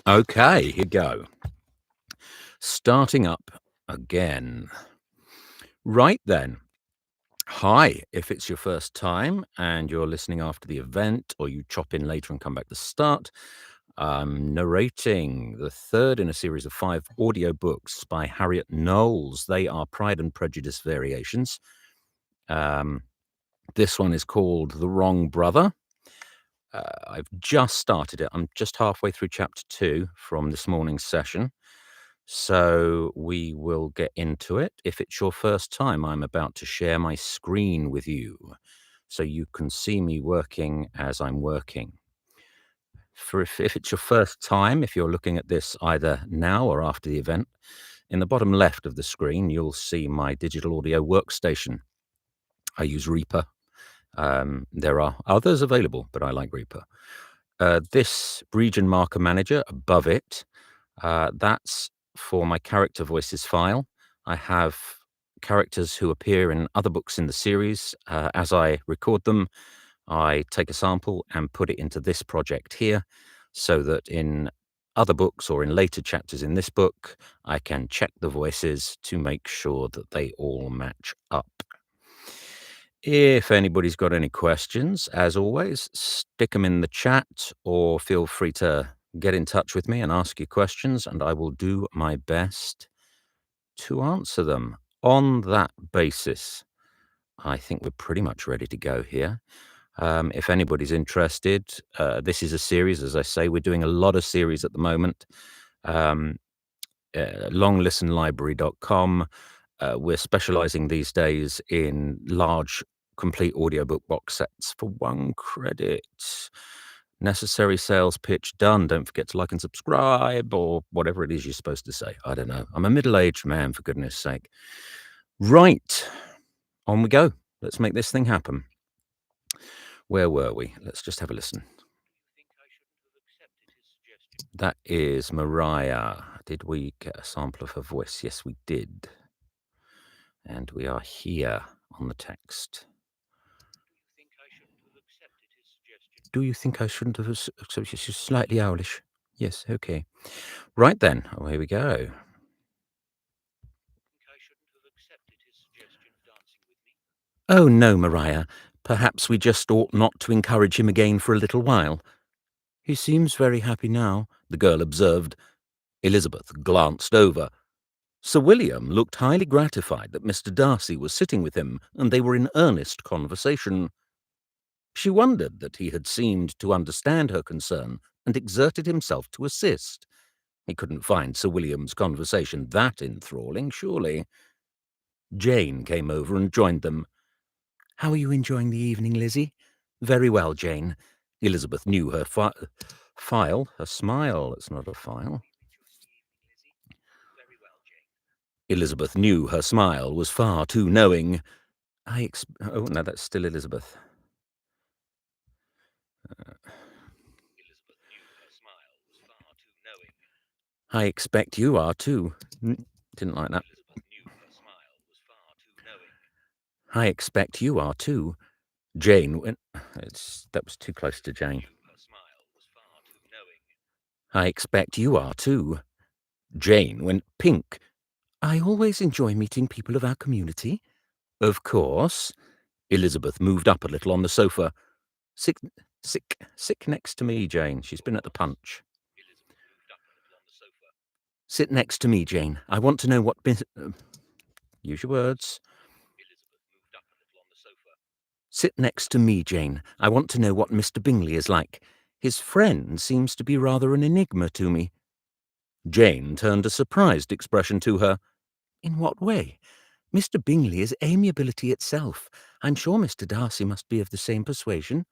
Okay, here you go. Starting up again. Right then. Hi, if it's your first time and you're listening after the event or you chop in later and come back to start, I'm narrating the third in a series of 5 audiobooks by Harriet Knowles. They are Pride and Prejudice variations. This one is called The Wrong Brother. I've just started it. I'm just halfway through chapter 2 from this morning's session. So we will get into it. If it's your first time, I'm about to share my screen with you so you can see me working as I'm working. If it's your first time, if you're looking at this either now or after the event, in the bottom left of the screen, you'll see my digital audio workstation. I use Reaper. There are others available, but I like Reaper. This region marker manager above it, that's for my character voices file. I have characters who appear in other books in the series. As I record them, I take a sample and put it into this project here so that in other books or in later chapters in this book, I can check the voices to make sure that they all match up. If anybody's got any questions, as always, stick them in the chat or feel free to get in touch with me and ask your questions, and I will do my best to answer them. On that basis, I think we're pretty much ready to go here. If anybody's interested, this is a series. As I say, we're doing a lot of series at the moment. Longlistenlibrary.com. We're specializing these days in large complete audiobook box sets for 1 credit. Necessary sales pitch done. Don't forget to like and subscribe or whatever it is you're supposed to say. I don't know. I'm a middle-aged man, for goodness sake. Right. On we go. Let's make this thing happen. Where were we? Let's just have a listen. That is Mariah. Did we get a sample of her voice? Yes, we did. And we are here on the text. Do you think I shouldn't have accepted? She's slightly owlish. Yes, okay. Right then, here we go. Oh no, Mariah. Perhaps we just ought not to encourage him again for a little while. He seems very happy now, the girl observed. Elizabeth glanced over. Sir William looked highly gratified that Mr. Darcy was sitting with him, and they were in earnest conversation. She wondered that he had seemed to understand her concern and exerted himself to assist. He couldn't find Sir William's conversation that enthralling, surely. Jane came over and joined them. How are you enjoying the evening, Lizzie? Very well, Jane. Elizabeth knew her file, her smile. It's not a file. Elizabeth knew her smile was far too knowing. Oh, no, that's still Elizabeth. I expect you are too. Didn't like that. I expect you are too. Jane went. That was too close to Jane. I expect you are too. Jane went pink. I always enjoy meeting people of our community. Of course. Elizabeth moved up a little on the sofa. Sit next to me, Jane. She's been at the punch. Sit next to me, Jane. I want to know what... use your words. Sit next to me, Jane. I want to know what Mr. Bingley is like. His friend seems to be rather an enigma to me. Jane turned a surprised expression to her. In what way? Mr. Bingley is amiability itself. I'm sure Mr. Darcy must be of the same persuasion.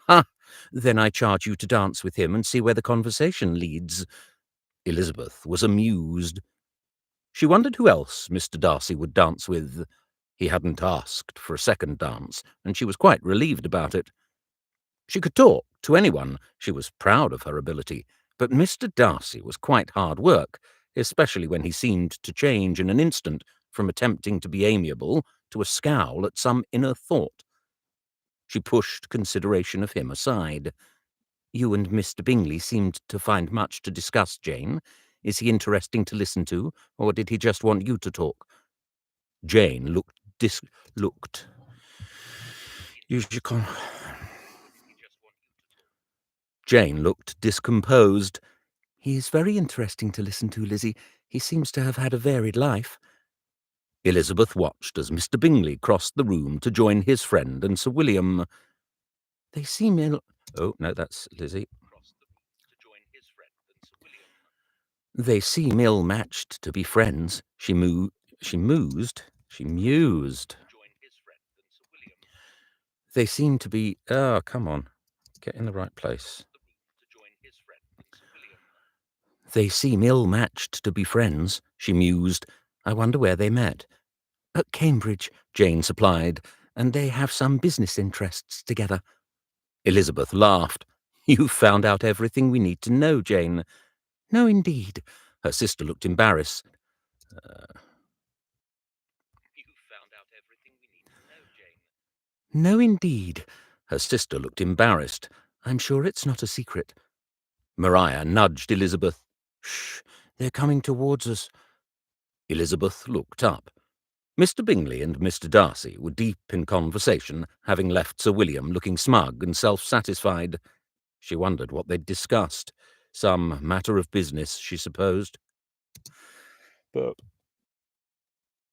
Ha! Then I charge you to dance with him and see where the conversation leads. Elizabeth was amused. She wondered who else Mr. Darcy would dance with. He hadn't asked for a second dance, and she was quite relieved about it. She could talk to anyone. She was proud of her ability. But Mr. Darcy was quite hard work, especially when he seemed to change in an instant from attempting to be amiable to a scowl at some inner thought. She pushed consideration of him aside. You and Mr. Bingley seemed to find much to discuss, Jane. Is he interesting to listen to, or did he just want you to talk? Jane looked. Use your con. Jane looked discomposed. He is very interesting to listen to, Lizzie. He seems to have had a varied life. Elizabeth watched as Mr. Bingley crossed the room to join his friend and Sir William. They seem ill. Oh, no, that's Lizzie. They seem ill-matched to be friends. She mused. They seem to be... Oh, come on. Get in the right place. They seem ill-matched to be friends, she mused. I wonder where they met. At Cambridge, Jane supplied, and they have some business interests together. Elizabeth laughed. You've found out everything we need to know, Jane. No, indeed. Her sister looked embarrassed. No, indeed. Her sister looked embarrassed. I'm sure it's not a secret. Maria nudged Elizabeth. Shh, they're coming towards us. Elizabeth looked up. Mr. Bingley and Mr. Darcy were deep in conversation, having left Sir William looking smug and self-satisfied. She wondered what they'd discussed. Some matter of business, she supposed. But,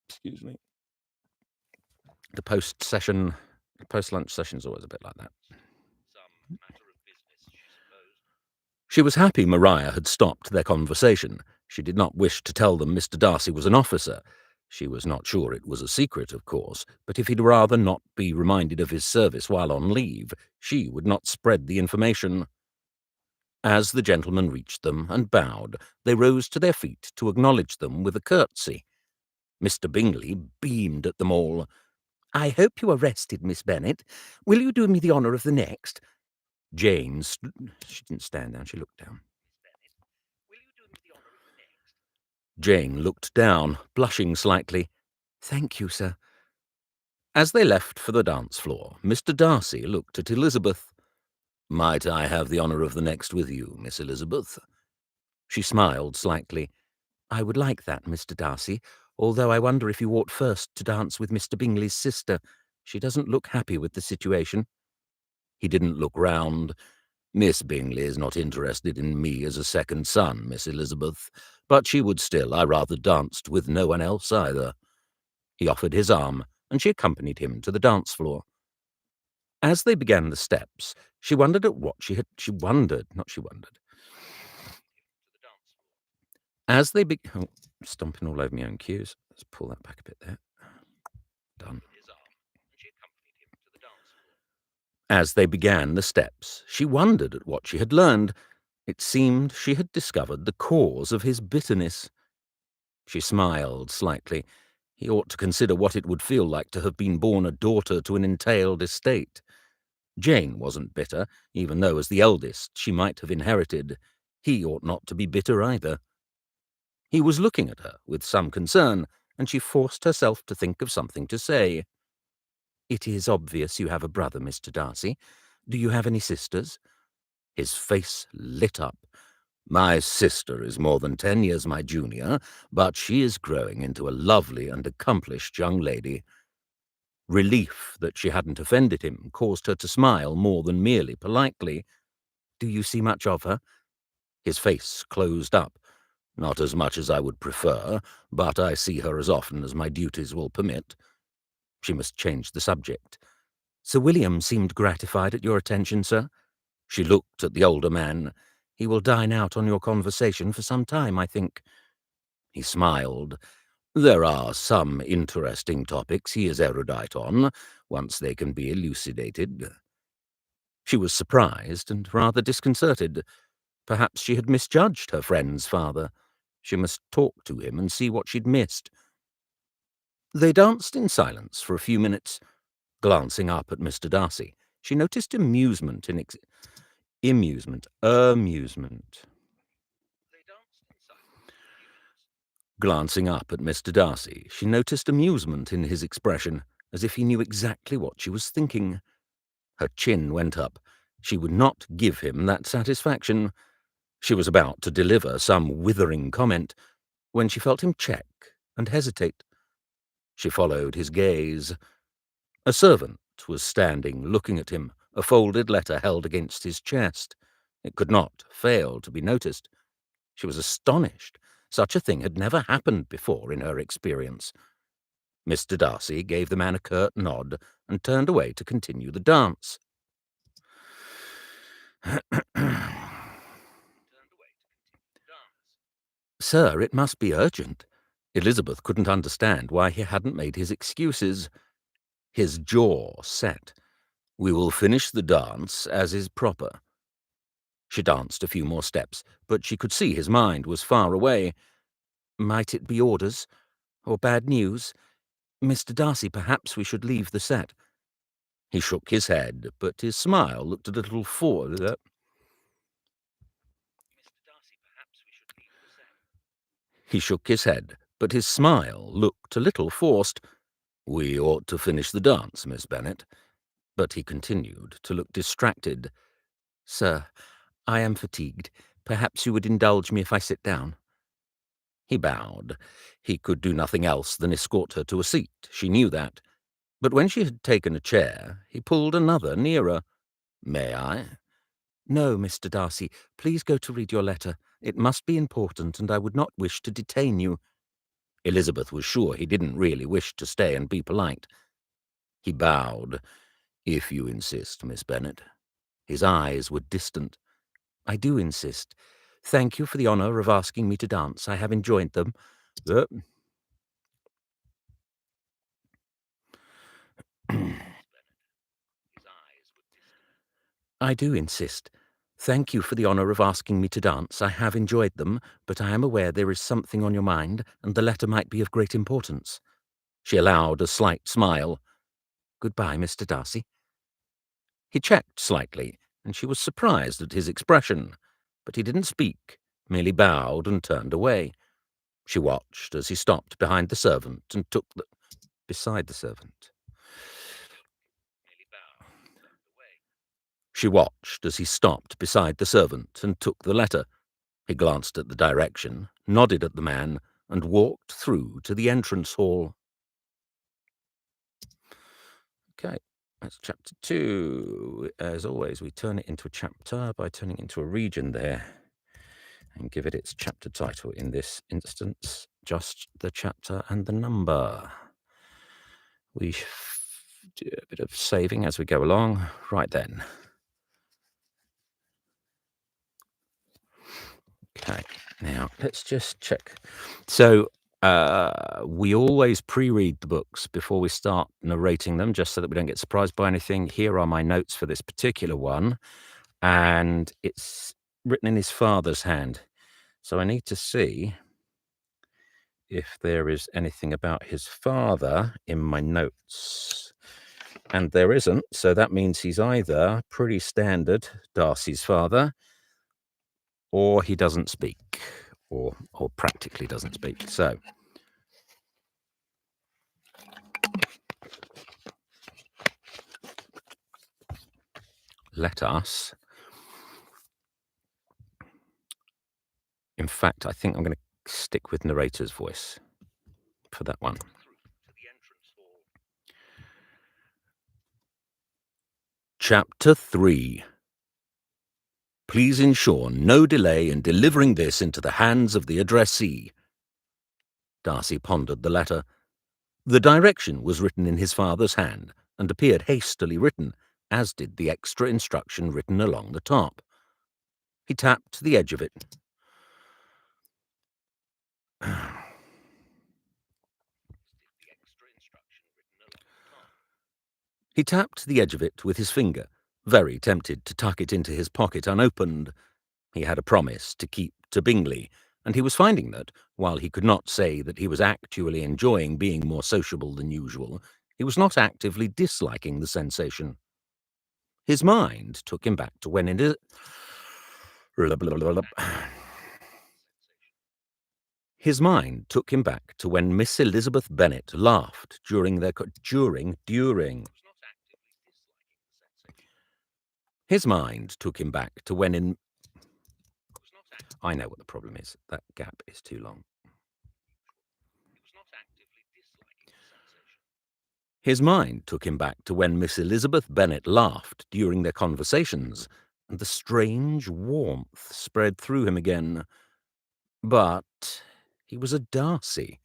excuse me, the post-lunch session's always a bit like that. She was happy Maria had stopped their conversation. She did not wish to tell them Mr. Darcy was an officer. She was not sure it was a secret, of course, but if he'd rather not be reminded of his service while on leave, she would not spread the information. As the gentleman reached them and bowed, they rose to their feet to acknowledge them with a curtsy. Mr. Bingley beamed at them all. I hope you are rested, Miss Bennet. Will you do me the honour of the next? Jane, she didn't stand down, she looked down. Jane looked down, blushing slightly. Thank you, sir. As they left for the dance floor, Mr. Darcy looked at Elizabeth. Might I have the honour of the next with you, Miss Elizabeth? She smiled slightly. I would like that, Mr. Darcy, although I wonder if you ought first to dance with Mr. Bingley's sister. She doesn't look happy with the situation. He didn't look round. Miss Bingley is not interested in me as a second son, Miss Elizabeth, but she would still, I rather, danced with no one else either. He offered his arm, and she accompanied him to the dance floor. As they began the steps, she wondered at what As they stomping all over my own cues. Let's pull that back a bit there. Done. As they began the steps, she wondered at what she had learned. It seemed she had discovered the cause of his bitterness. She smiled slightly. He ought to consider what it would feel like to have been born a daughter to an entailed estate. Jane wasn't bitter, even though as the eldest she might have inherited. He ought not to be bitter either. He was looking at her with some concern, and she forced herself to think of something to say. It is obvious you have a brother, Mr. Darcy. Do you have any sisters? His face lit up. My sister is more than 10 years my junior, but she is growing into a lovely and accomplished young lady. Relief that she hadn't offended him caused her to smile more than merely politely. Do you see much of her? His face closed up. Not as much as I would prefer, but I see her as often as my duties will permit. She must change the subject. Sir William seemed gratified at your attention, sir. She looked at the older man. He will dine out on your conversation for some time, I think. He smiled. There are some interesting topics he is erudite on, once they can be elucidated. She was surprised and rather disconcerted. Perhaps she had misjudged her friend's father. She must talk to him and see what she'd missed. They danced in silence for a few minutes. Glancing up at Mr. Darcy, she noticed amusement. Glancing up at Mr. Darcy, she noticed amusement in his expression, as if he knew exactly what she was thinking. Her chin went up. She would not give him that satisfaction. She was about to deliver some withering comment when she felt him check and hesitate. She followed his gaze. A servant was standing, looking at him, a folded letter held against his chest. It could not fail to be noticed. She was astonished. Such a thing had never happened before in her experience. Mr. Darcy gave the man a curt nod and turned away to continue the dance. Sir, it must be urgent. Elizabeth couldn't understand why he hadn't made his excuses. His jaw set. We will finish the dance as is proper. She danced a few more steps, but she could see his mind was far away. Might it be orders? Or bad news? Mr. Darcy, perhaps we should leave the set. He shook his head, but his smile looked a little forward. He shook his head, but his smile looked a little forced. We ought to finish the dance, Miss Bennet. But he continued to look distracted. Sir, I am fatigued. Perhaps you would indulge me if I sit down. He bowed. He could do nothing else than escort her to a seat. She knew that. But when she had taken a chair, he pulled another nearer. May I? No, Mr. Darcy. Please go to read your letter. It must be important, and I would not wish to detain you. Elizabeth was sure he didn't really wish to stay and be polite. He bowed. If you insist, Miss Bennet. His eyes were distant. I do insist. Thank you for the honour of asking me to dance. I have enjoyed them. I do insist. Thank you for the honour of asking me to dance. I have enjoyed them, but I am aware there is something on your mind, and the letter might be of great importance. She allowed a slight smile. Goodbye, Mr. Darcy. He checked slightly, and she was surprised at his expression, but he didn't speak, merely bowed and turned away. She watched as he stopped behind the servant and took the... beside the servant. She watched as he stopped beside the servant and took the letter. He glanced at the direction, nodded at the man, and walked through to the entrance hall. Okay, that's chapter 2. As always, we turn it into a chapter by turning it into a region there and give it its chapter title. In this instance, just the chapter and the number. We do a bit of saving as we go along. Right then. Okay, now let's just check. So we always pre-read the books before we start narrating them, just so that we don't get surprised by anything. Here are my notes for this particular one, and it's written in his father's hand. So I need to see if there is anything about his father in my notes. And there isn't, so that means he's either pretty standard, Darcy's father, or he doesn't speak, or practically doesn't speak. So let us, in fact, I think I'm going to stick with narrator's voice for that one. Chapter 3. Please ensure no delay in delivering this into the hands of the addressee. Darcy pondered the letter. The direction was written in his father's hand and appeared hastily written, as did the extra instruction written along the top. He tapped the edge of it. He tapped the edge of it with his finger, very tempted to tuck it into his pocket unopened. He had a promise to keep to Bingley, and he was finding that, while he could not say that he was actually enjoying being more sociable than usual, he was not actively disliking the sensation. His mind took him back to when His mind took him back to when Miss Elizabeth Bennet laughed during His mind took him back to when in... I know what the problem is. That gap is too long. His mind took him back to when Miss Elizabeth Bennet laughed during their conversations, and the strange warmth spread through him again. But he was a Darcy.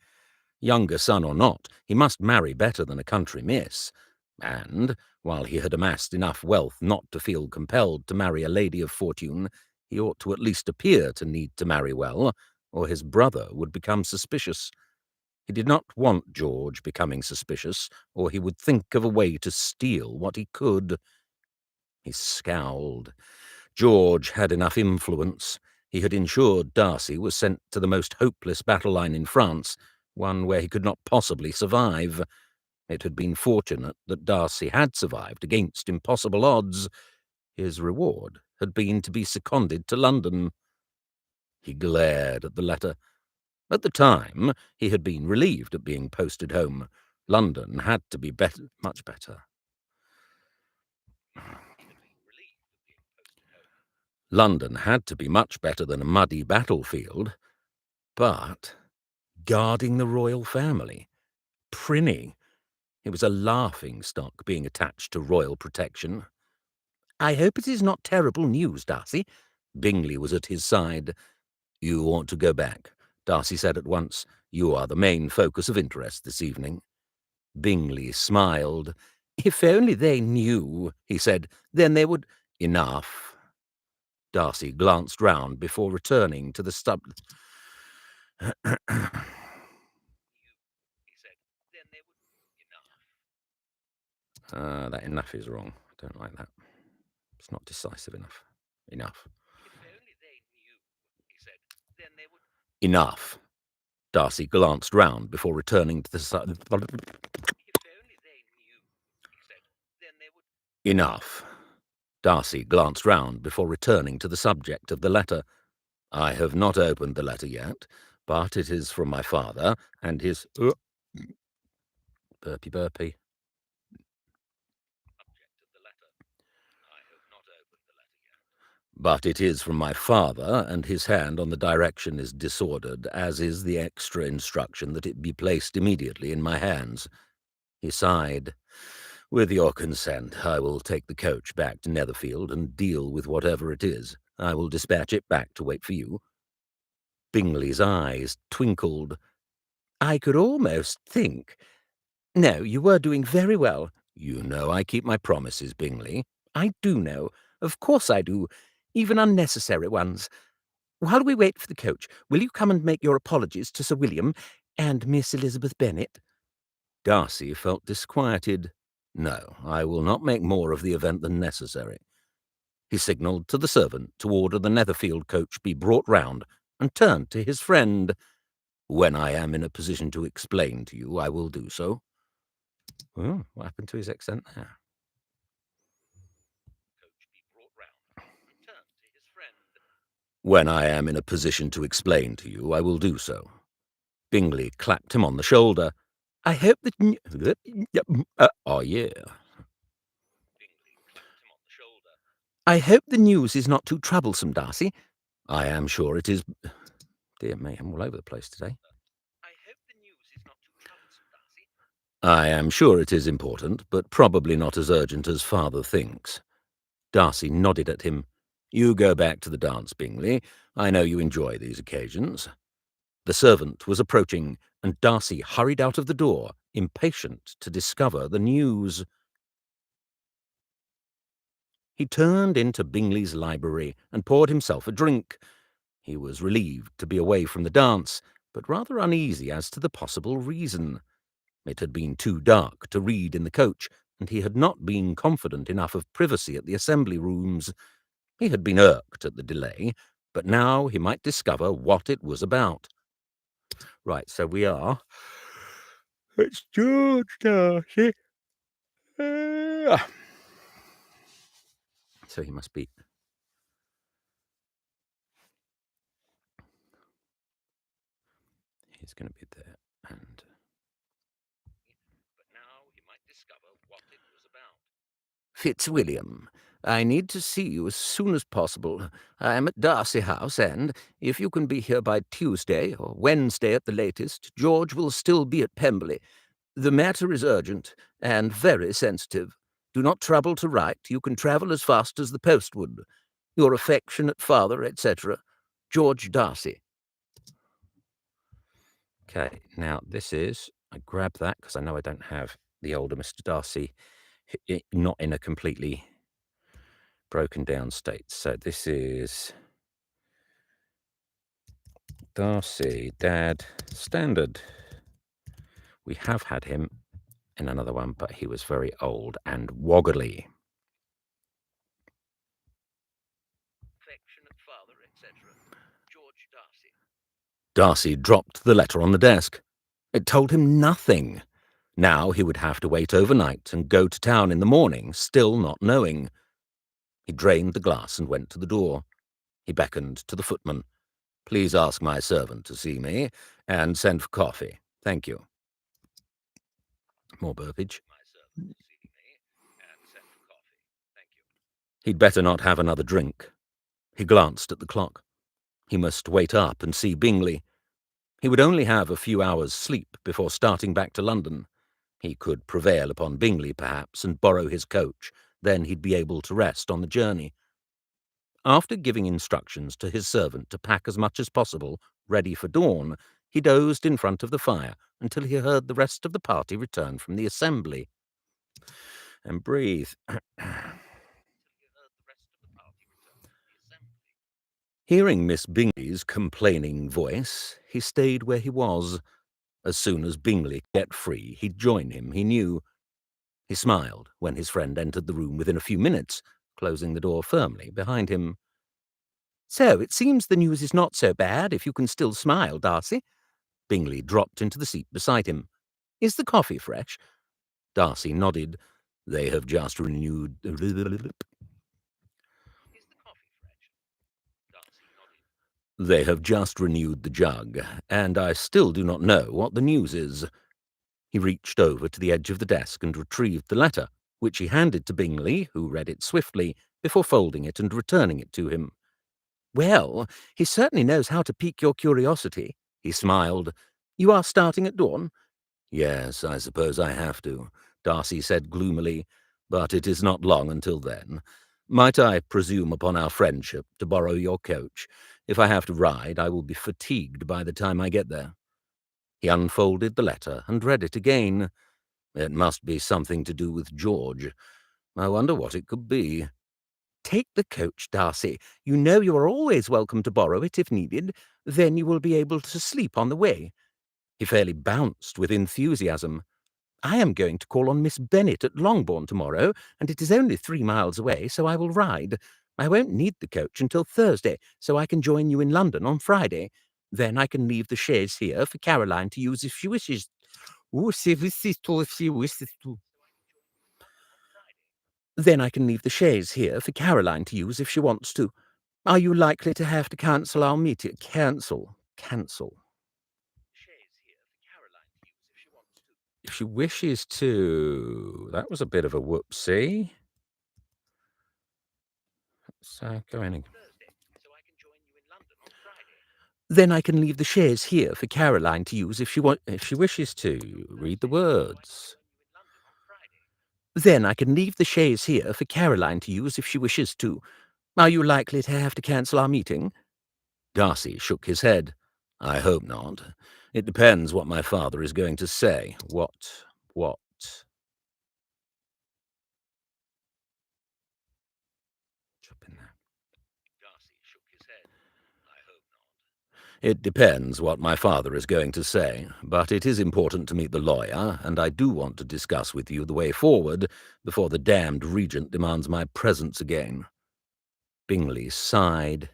Younger son or not, he must marry better than a country miss. And, while he had amassed enough wealth not to feel compelled to marry a lady of fortune, he ought to at least appear to need to marry well, or his brother would become suspicious. He did not want George becoming suspicious, or he would think of a way to steal what he could. He scowled. George had enough influence. He had ensured Darcy was sent to the most hopeless battle line in France, one where he could not possibly survive. It had been fortunate that Darcy had survived against impossible odds. His reward had been to be seconded to London. He glared at the letter. At the time, he had been relieved at being posted home. London had to be better, much better. London had to be much better than a muddy battlefield. But guarding the royal family, Prinny, it was a laughing stock being attached to royal protection. "I hope it is not terrible news, Darcy." Bingley was at his side. "You ought to go back," Darcy said at once. "You are the main focus of interest this evening." Bingley smiled. "If only they knew," he said, "then they would—" "Enough." Darcy glanced round before returning to the that enough is wrong. I don't like that. It's not decisive enough. Enough. Enough. Darcy glanced round before returning to the Enough. Darcy glanced round before returning to the subject of the letter. "I have not opened the letter yet, but it is from my father and his... burpy burpy. But it is from my father, and his hand on the direction is disordered, as is the extra instruction that it be placed immediately in my hands." He sighed. "With your consent, I will take the coach back to Netherfield and deal with whatever it is. I will dispatch it back to wait for you." Bingley's eyes twinkled. "I could almost think— No, you were doing very well." "You know I keep my promises, Bingley." "I do know. Of course I do. Even unnecessary ones. While we wait for the coach, will you come and make your apologies to Sir William and Miss Elizabeth Bennet?" Darcy felt disquieted. "No, I will not make more of the event than necessary." He signalled to the servant to order the Netherfield coach be brought round, and turned to his friend. "When I am in a position to explain to you, I will do so." Oh, what happened to his accent there? "When I am in a position to explain to you, I will do so." Bingley clapped him on the shoulder. "I hope that... oh, yeah. I hope the news is not too troublesome, Darcy." "I am sure it is..." Dear me, I'm all over the place today. "I am sure it is important, but probably not as urgent as father thinks." Darcy nodded at him. "You go back to the dance, Bingley. I know you enjoy these occasions." The servant was approaching, and Darcy hurried out of the door, impatient to discover the news. He turned into Bingley's library and poured himself a drink. He was relieved to be away from the dance, but rather uneasy as to the possible reason. It had been too dark to read in the coach, and he had not been confident enough of privacy at the assembly rooms. He had been irked at the delay, but now he might discover what it was about. Right, so we are... It's George Darcy. So he must be... He's going to be there, and... But now he might discover what it was about. "Fitzwilliam, I need to see you as soon as possible. I am at Darcy House, and if you can be here by Tuesday or Wednesday at the latest, George will still be at Pemberley. The matter is urgent and very sensitive. Do not trouble to write. You can travel as fast as the post would. Your affectionate father, etc., George Darcy. Okay, now this is, I grab that because I know I don't have the older Mr. Darcy, not in a completely broken down state. So this is Darcy, Dad, Standard. We have had him in another one, but he was very old and woggly. Affectionate father, etc., George Darcy. Darcy dropped the letter on the desk. It told him nothing. Now he would have to wait overnight and go to town in the morning, still not knowing. He drained the glass and went to the door. He beckoned to the footman. Please ask my servant to see me, and send for coffee. Thank you. More burpage. He'd better not have another drink. He glanced at the clock. He must wait up and see Bingley. He would only have a few hours' sleep before starting back to London. He could prevail upon Bingley, perhaps, and borrow his coach. Then he'd be able to rest on the journey. After giving instructions to his servant to pack as much as possible, ready for dawn, he dozed in front of the fire until he heard the rest of the party return from the assembly. And breathe. Hearing Miss Bingley's complaining voice, he stayed where he was. As soon as Bingley could get free, he'd join him, he knew. He smiled when his friend entered the room within a few minutes, closing the door firmly behind him. So it seems the news is not so bad, if you can still smile, Darcy. Bingley dropped into the seat beside him. Is the coffee fresh? Darcy nodded. They have just renewed... They have just renewed the jug, and I still do not know what the news is. He reached over to the edge of the desk and retrieved the letter, which he handed to Bingley, who read it swiftly, before folding it and returning it to him. Well, he certainly knows how to pique your curiosity. He smiled. You are starting at dawn? Yes, I suppose I have to, Darcy said gloomily, but it is not long until then. Might I presume upon our friendship to borrow your coach? If I have to ride, I will be fatigued by the time I get there. He unfolded the letter and read it again. It must be something to do with George. I wonder what it could be. Take the coach, Darcy. You know you are always welcome to borrow it if needed. Then you will be able to sleep on the way. He fairly bounced with enthusiasm. I am going to call on Miss Bennet at Longbourn tomorrow, and it is only 3 miles away, so I will ride. I won't need the coach until Thursday, so I can join you in London on Friday. Then I can leave the chaise here for Caroline to use if she wishes. If she wishes to. Then I can leave the chaise here for Caroline to use if she wants to. Are you likely to have to cancel our meeting? Cancel. If she wishes to. That was a bit of a whoopsie. So go in. Then I can leave the chaise here for Caroline to use if she wishes to. Read the words. Then I can leave the chaise here for Caroline to use if she wishes to. Are you likely to have to cancel our meeting? Darcy shook his head. I hope not. It depends what my father is going to say. What? It depends what my father is going to say, but it is important to meet the lawyer, and I do want to discuss with you the way forward before the damned regent demands my presence again. Bingley sighed.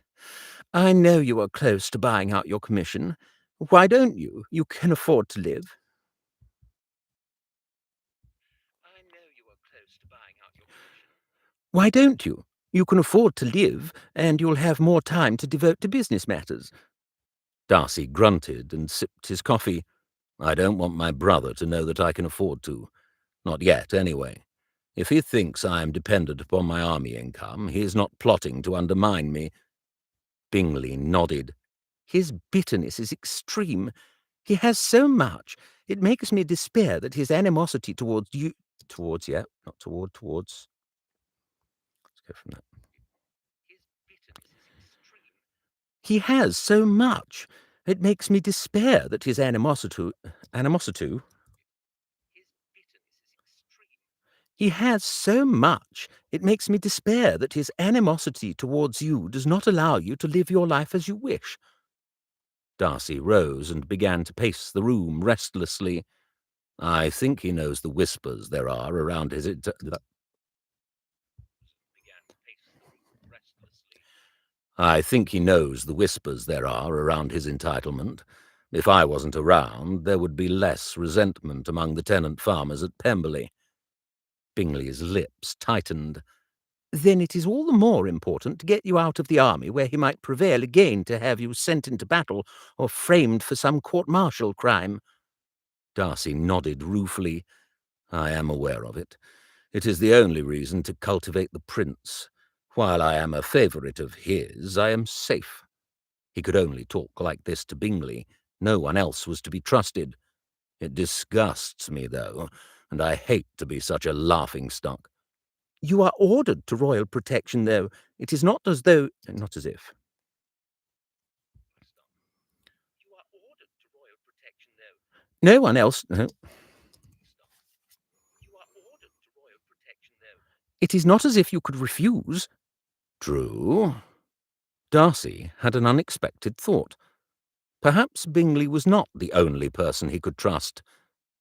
I know you are close to buying out your commission. Why don't you? You can afford to live. Why don't you? You can afford to live, and you'll have more time to devote to business matters. Darcy grunted and sipped his coffee. I don't want my brother to know that I can afford to. Not yet, anyway. If he thinks I am dependent upon my army income, he is not plotting to undermine me." Bingley nodded. "His bitterness is extreme. He has so much. It makes me despair that his animosity towards you— towards, yeah, not towards. Let's go from that. He has so much. It makes me despair that his animosity. He has so much. It makes me despair that his animosity towards you does not allow you to live your life as you wish." Darcy rose and began to pace the room restlessly. "I think he knows the whispers there are around his... I think he knows the whispers there are around his entitlement. If I wasn't around, there would be less resentment among the tenant farmers at Pemberley." Bingley's lips tightened. "Then it is all the more important to get you out of the army, where he might prevail again to have you sent into battle or framed for some court-martial crime." Darcy nodded ruefully. "I am aware of it. It is the only reason to cultivate the prince. While I am a favourite of his, I am safe." He could only talk like this to Bingley. No one else was to be trusted. "It disgusts me, though, and I hate to be such a laughing-stock." "You are ordered to royal protection, though. It is not as though— not as if. No one else— no. It is not as if you could refuse." True. Darcy had an unexpected thought. Perhaps Bingley was not the only person he could trust.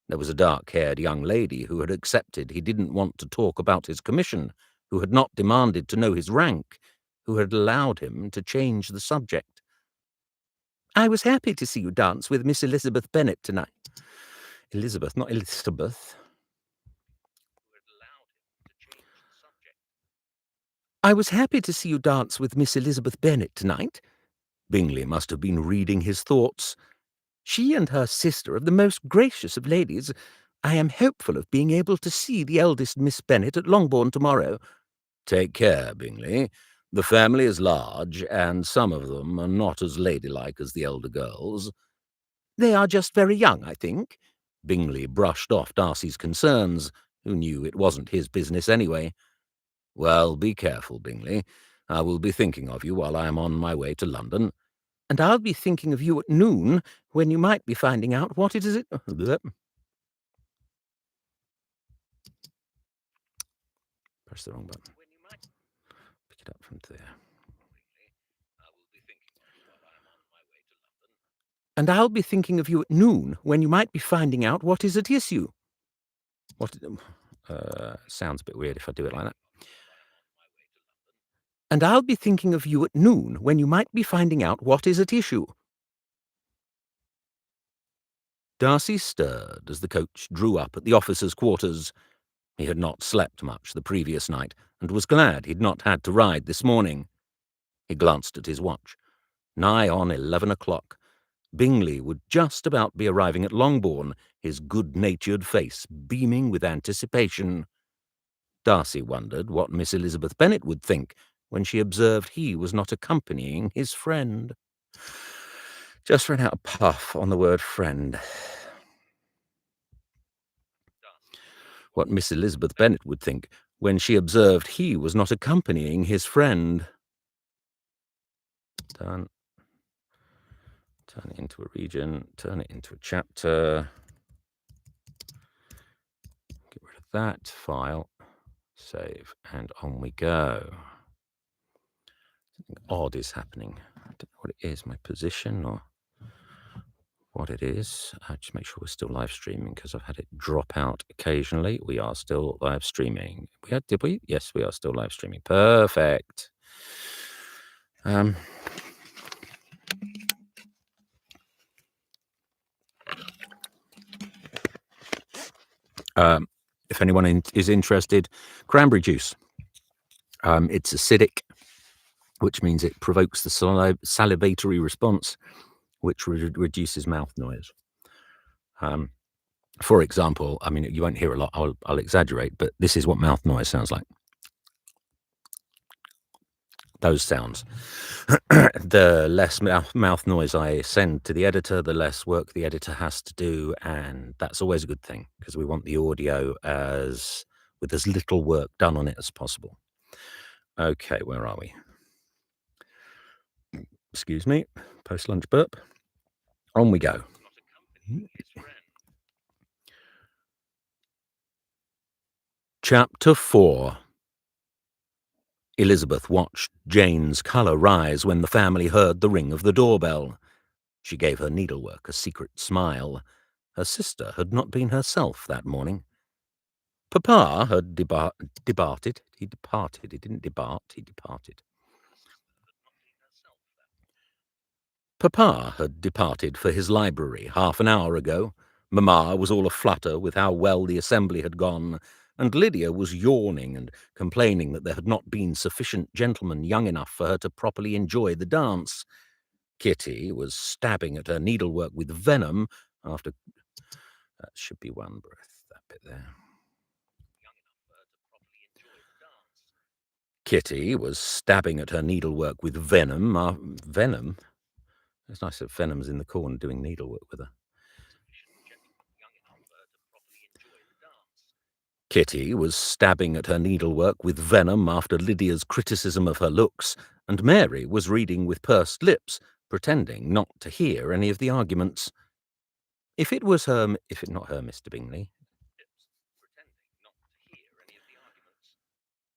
There was a dark-haired young lady who had accepted he didn't want to talk about his commission, who had not demanded to know his rank, who had allowed him to change the subject. "I was happy to see you dance with Miss Elizabeth Bennet tonight." Elizabeth, not Elizabeth. "I was happy to see you dance with Miss Elizabeth Bennet tonight." Bingley must have been reading his thoughts. "She and her sister are the most gracious of ladies. I am hopeful of being able to see the eldest Miss Bennet at Longbourn tomorrow." "Take care, Bingley. The family is large, and some of them are not as ladylike as the elder girls." "They are just very young, I think." Bingley brushed off Darcy's concerns, who knew it wasn't his business anyway. "Well, be careful, Bingley. I will be thinking of you while I am on my way to London." "And I'll be thinking of you at noon, when you might be finding out what it is." Press the wrong button. Pick it up from there. "And I'll be thinking of you at noon, when you might be finding out what is at issue." What? Sounds a bit weird if I do it like that. "And I'll be thinking of you at noon, when you might be finding out what is at issue." Darcy stirred as the coach drew up at the officers' quarters. He had not slept much the previous night, and was glad he'd not had to ride this morning. He glanced at his watch. Nigh on 11 o'clock. Bingley would just about be arriving at Longbourn, his good-natured face beaming with anticipation. Darcy wondered what Miss Elizabeth Bennet would think when she observed he was not accompanying his friend. Just ran out of puff on the word friend. What Miss Elizabeth Bennet would think when she observed he was not accompanying his friend. Done. Turn it into a region, turn it into a chapter. Get rid of that file. Save, and on we go. Something odd is happening. I don't know what it is, my position or what it is. Just make sure we're still live streaming, because I've had it drop out occasionally. We are still live streaming. Did we? Yes, we are still live streaming. Perfect. If anyone is interested, cranberry juice. It's acidic, which means it provokes the salivatory response, which reduces mouth noise. For example, I mean, you won't hear a lot, I'll exaggerate, but this is what mouth noise sounds like. Those sounds. The less mouth noise I send to the editor, the less work the editor has to do, and that's always a good thing because we want the audio with as little work done on it as possible. Okay, where are we? Excuse me, post-lunch burp. On we go. Chapter 4. Elizabeth watched Jane's colour rise when the family heard the ring of the doorbell. She gave her needlework a secret smile. Her sister had not been herself that morning. Papa had departed. He departed. He didn't depart. He departed. Papa had departed for his library half an hour ago. Mamma was all aflutter with how well the assembly had gone, and Lydia was yawning and complaining that there had not been sufficient gentlemen young enough for her to properly enjoy the dance. Kitty was stabbing at her needlework with venom after... That should be one breath, that bit there. Kitty was stabbing at her needlework with venom. Venom? It's nice that Venom's in the corner doing needlework with her. Kitty was stabbing at her needlework with venom after Lydia's criticism of her looks, and Mary was reading with pursed lips, pretending not to hear any of the arguments. If it not her, Mr. Bingley.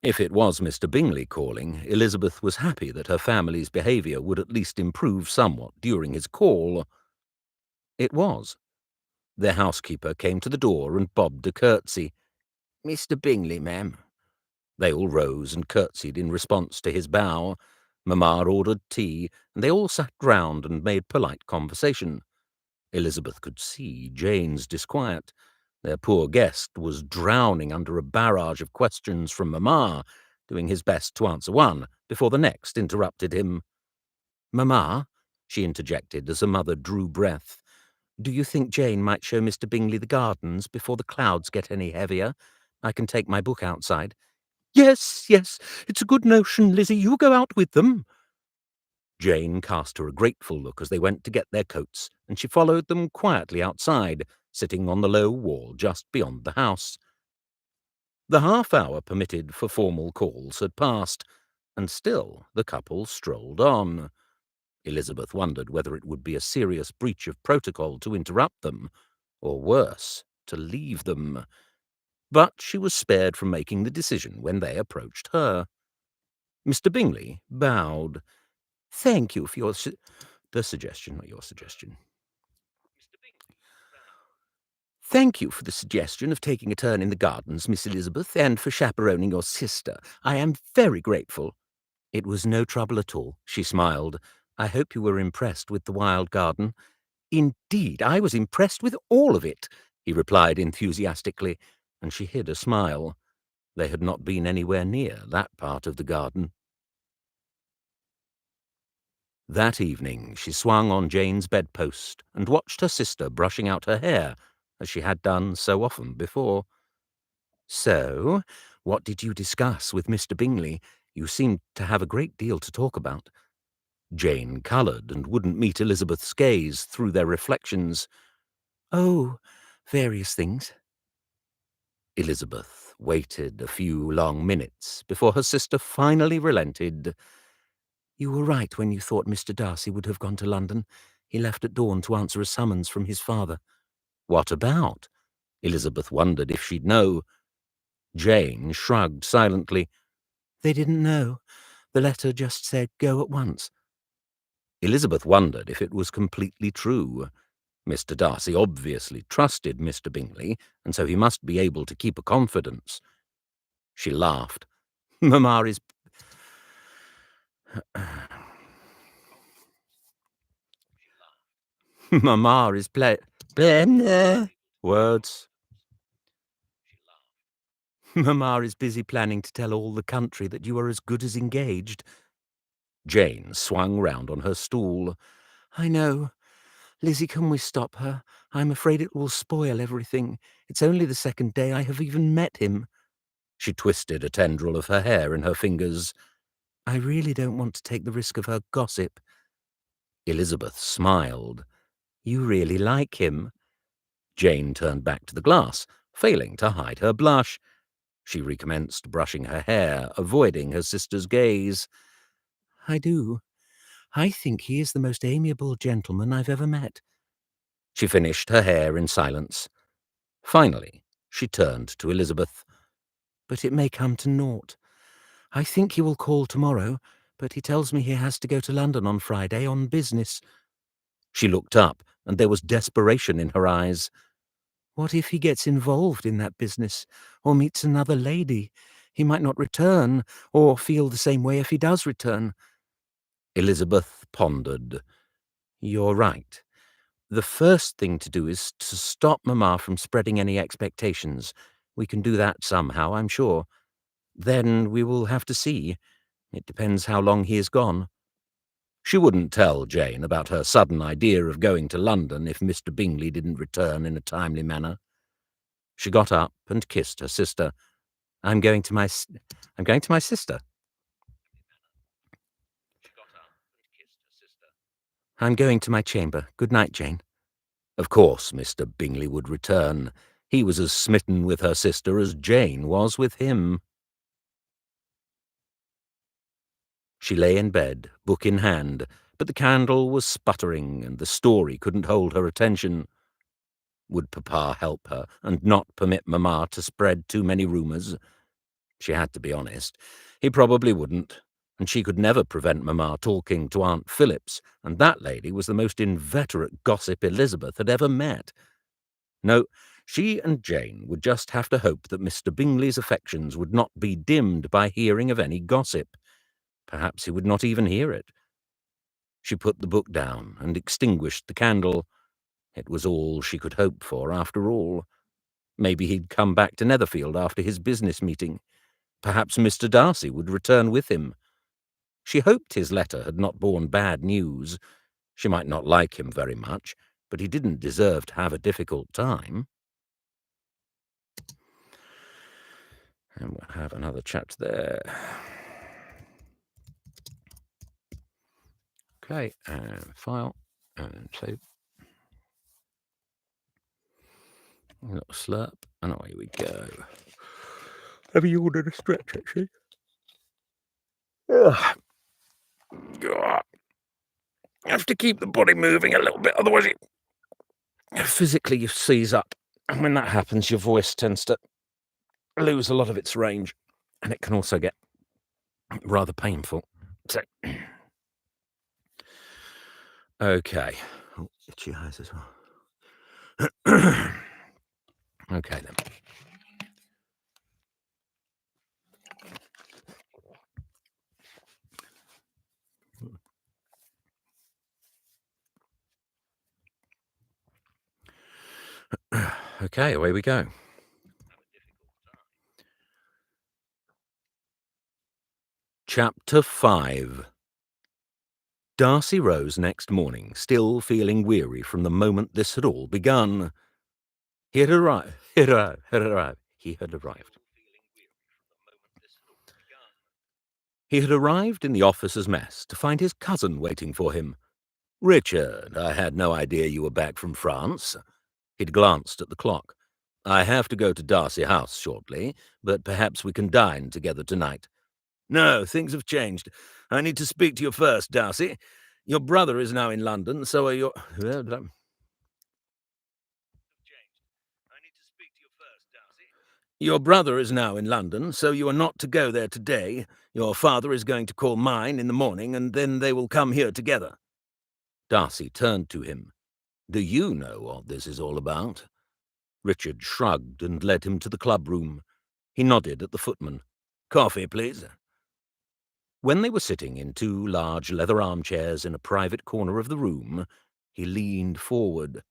If it was Mr. Bingley calling, Elizabeth was happy that her family's behaviour would at least improve somewhat during his call. It was. Their housekeeper came to the door and bobbed a curtsy. "Mr. Bingley, ma'am." They all rose and curtsied in response to his bow. Mamma ordered tea, and they all sat round and made polite conversation. Elizabeth could see Jane's disquiet. Their poor guest was drowning under a barrage of questions from Mamma, doing his best to answer one before the next interrupted him. "Mamma," she interjected as her mother drew breath, "do you think Jane might show Mr. Bingley the gardens before the clouds get any heavier? I can take my book outside." "Yes, yes, it's a good notion, Lizzie. You go out with them." Jane cast her a grateful look as they went to get their coats, and she followed them quietly outside, sitting on the low wall just beyond the house. The half-hour permitted for formal calls had passed, and still the couple strolled on. Elizabeth wondered whether it would be a serious breach of protocol to interrupt them, or worse, to leave them. But she was spared from making the decision when they approached her. Mr. Bingley bowed. "Thank you for your the suggestion, not your suggestion. "Thank you for the suggestion of taking a turn in the gardens, Miss Elizabeth, and for chaperoning your sister. I am very grateful." "It was no trouble at all," she smiled. "I hope you were impressed with the wild garden." "Indeed, I was impressed with all of it," he replied enthusiastically, and she hid a smile. They had not been anywhere near that part of the garden. That evening she swung on Jane's bedpost and watched her sister brushing out her hair, as she had done so often before. "So, what did you discuss with Mr. Bingley? You seemed to have a great deal to talk about." Jane coloured and wouldn't meet Elizabeth's gaze through their reflections. "Oh, various things." Elizabeth waited a few long minutes before her sister finally relented. "You were right when you thought Mr. Darcy would have gone to London. He left at dawn to answer a summons from his father." "What about?" Elizabeth wondered if she'd know. Jane shrugged silently. "They didn't know. The letter just said go at once." Elizabeth wondered if it was completely true. Mr. Darcy obviously trusted Mr. Bingley, and so he must be able to keep a confidence. She laughed. "Mamma is Mamma is words. Mamma is busy planning to tell all the country that you are as good as engaged." Jane swung round on her stool. "I know. Lizzie, can we stop her? I'm afraid it will spoil everything. It's only the second day I have even met him. She twisted a tendril of her hair in her fingers. I really don't want to take the risk of her gossip. Elizabeth smiled. You really like him? Jane turned back to the glass, failing to hide her blush. She recommenced brushing her hair, avoiding her sister's gaze. I do. I think he is the most amiable gentleman I've ever met. She finished her hair in silence. Finally, she turned to Elizabeth. But it may come to naught. I think he will call tomorrow, but he tells me he has to go to London on Friday on business. She looked up, and there was desperation in her eyes. What if he gets involved in that business, or meets another lady? He might not return, or feel the same way if he does return. Elizabeth pondered. You're right. The first thing to do is to stop Mamma from spreading any expectations. We can do that somehow, I'm sure. Then we will have to see. It depends how long he is gone. She wouldn't tell Jane about her sudden idea of going to London if Mr. Bingley didn't return in a timely manner. She got up and kissed her sister. I'm going to my sister. I'm going to my chamber. Good night, Jane. Of course Mr. Bingley would return. He was as smitten with her sister as Jane was with him. She lay in bed, book in hand, but the candle was sputtering and the story couldn't hold her attention. Would Papa help her and not permit Mamma to spread too many rumours? She had to be honest. He probably wouldn't, and she could never prevent Mamma talking to Aunt Phillips, and that lady was the most inveterate gossip Elizabeth had ever met. No, she and Jane would just have to hope that Mr. Bingley's affections would not be dimmed by hearing of any gossip. Perhaps he would not even hear it. She put the book down and extinguished the candle. It was all she could hope for, after all. Maybe he'd come back to Netherfield after his business meeting. Perhaps Mr. Darcy would return with him. She hoped his letter had not borne bad news. She might not like him very much, but he didn't deserve to have a difficult time. And we'll have another chapter there. Okay, and file, and save. A little slurp, and away we go. Have you ordered a stretch, actually? Ugh. God. You have to keep the body moving a little bit, otherwise physically you seize up. And when that happens, your voice tends to lose a lot of its range, and it can also get rather painful. So, okay. Oh, itchy eyes as well. Okay, then. Okay, away we go. Chapter 5. Darcy rose next morning, still feeling weary from the moment this had all begun. He had arrived. He had arrived in the officers' mess to find his cousin waiting for him. Richard, I had no idea you were back from France. He'd glanced at the clock. I have to go to Darcy House shortly, but perhaps we can dine together tonight. No, things have changed. I need to speak to you first, Darcy. Your brother is now in London, so are your... Your brother is now in London, so you are not to go there today. Your father is going to call mine in the morning, and then they will come here together. Darcy turned to him. Do you know what this is all about? Richard shrugged and led him to the club room. He nodded at the footman. Coffee, please. When they were sitting in two large leather armchairs in a private corner of the room, he leaned forward.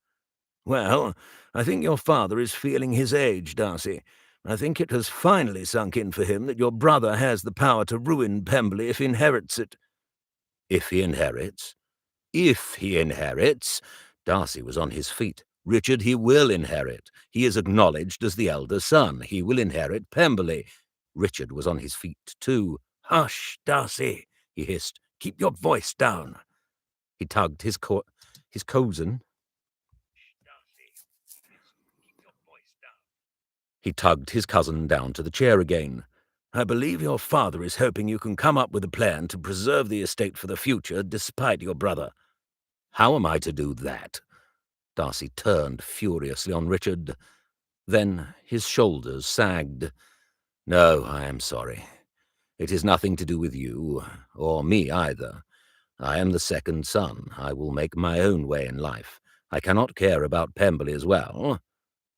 Well, I think your father is feeling his age, Darcy. I think it has finally sunk in for him that your brother has the power to ruin Pemberley if he inherits it. If he inherits? If he inherits, Darcy was on his feet. "Richard, he will inherit. He is acknowledged as the elder son. He will inherit Pemberley." Richard was on his feet too. "Hush, Darcy," he hissed. "Keep your voice down." He tugged his cousin. He tugged his cousin down to the chair again. "I believe your father is hoping you can come up with a plan to preserve the estate for the future despite your brother." "How am I to do that?" Darcy turned furiously on Richard. Then his shoulders sagged. "No, I am sorry. It is nothing to do with you, or me either. I am the second son. I will make my own way in life. I cannot care about Pemberley as well."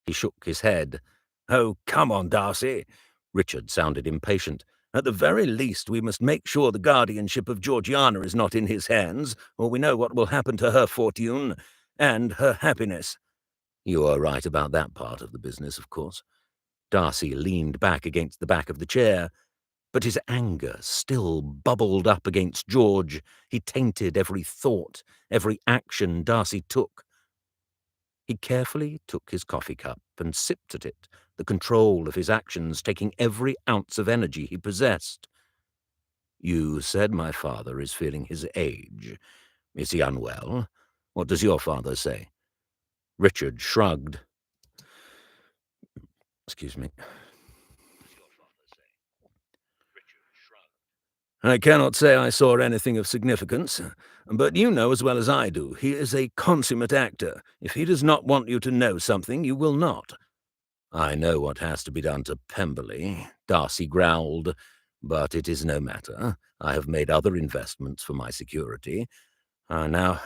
He shook his head. "Oh, come on, Darcy." Richard sounded impatient. "At the very least, we must make sure the guardianship of Georgiana is not in his hands, or we know what will happen to her fortune and her happiness." "You are right about that part of the business, of course." Darcy leaned back against the back of the chair, but his anger still bubbled up against George. He tainted every thought, every action Darcy took. He carefully took his coffee cup and sipped at it, the control of his actions taking every ounce of energy he possessed. "You said my father is feeling his age. Is he unwell? What does your father say?" Richard shrugged. Excuse me. "I cannot say I saw anything of significance, but you know as well as I do, he is a consummate actor. If he does not want you to know something, you will not." "I know what has to be done to Pemberley," Darcy growled, "but it is no matter. I have made other investments for my security. Now,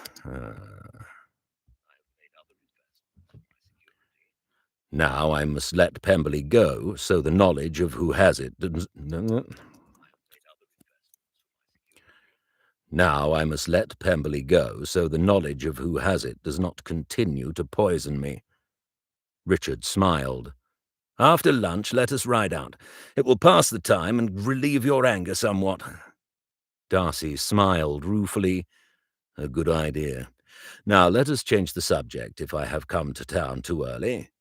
I must let Pemberley go, so the knowledge of who has it does. Now I must let Pemberley go, so the knowledge of who has it does not continue to poison me." Richard smiled. "After lunch, let us ride out. It will pass the time and relieve your anger somewhat." Darcy smiled ruefully. "A good idea. Now let us change the subject if I have come to town too early."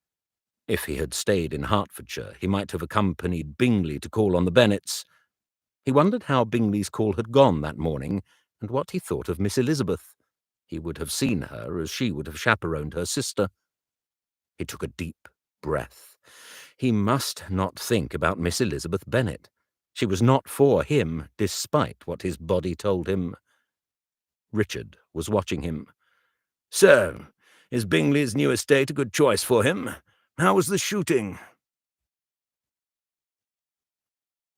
If he had stayed in Hertfordshire, he might have accompanied Bingley to call on the Bennets. He wondered how Bingley's call had gone that morning, and what he thought of Miss Elizabeth. He would have seen her as she would have chaperoned her sister. He took a deep breath. He must not think about Miss Elizabeth Bennet. She was not for him, despite what his body told him. Richard was watching him. "So, is Bingley's new estate a good choice for him? How was the shooting?"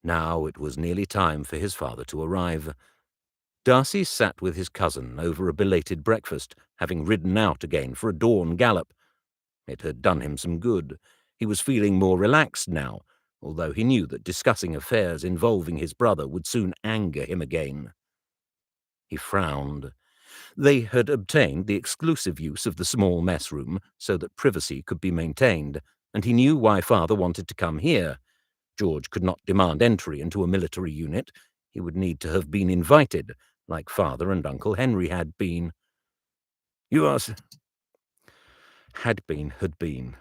Now it was nearly time for his father to arrive. Darcy sat with his cousin over a belated breakfast, having ridden out again for a dawn gallop. It had done him some good. He was feeling more relaxed now, although he knew that discussing affairs involving his brother would soon anger him again. He frowned. They had obtained the exclusive use of the small mess room so that privacy could be maintained, and he knew why father wanted to come here. George could not demand entry into a military unit. He would need to have been invited, like father and Uncle Henry had been. Had been.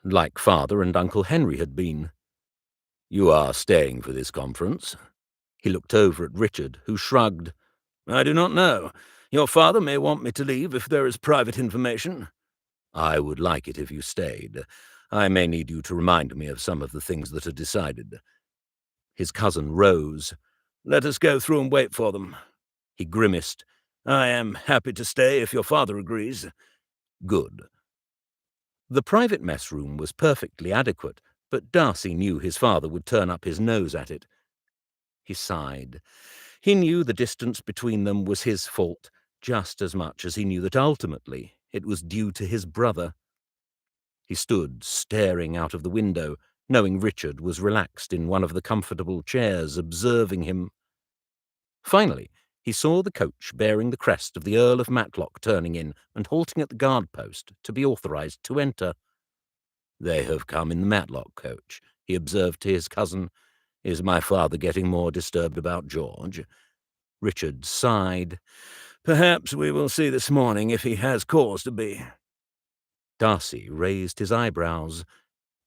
Like father and Uncle Henry had been. "You are staying for this conference?" He looked over at Richard, who shrugged. "I do not know. Your father may want me to leave if there is private information." "I would like it if you stayed. I may need you to remind me of some of the things that are decided." His cousin rose. "Let us go through and wait for them." He grimaced. "I am happy to stay if your father agrees." "Good." The private mess room was perfectly adequate, but Darcy knew his father would turn up his nose at it. He sighed. He knew the distance between them was his fault, just as much as he knew that ultimately it was due to his brother. He stood staring out of the window, knowing Richard was relaxed in one of the comfortable chairs, observing him. Finally, he saw the coach bearing the crest of the Earl of Matlock turning in and halting at the guard post to be authorised to enter. "They have come in the Matlock coach," he observed to his cousin. Is my father getting more disturbed about George? Richard sighed. Perhaps we will see this morning if he has cause to be. Darcy raised his eyebrows.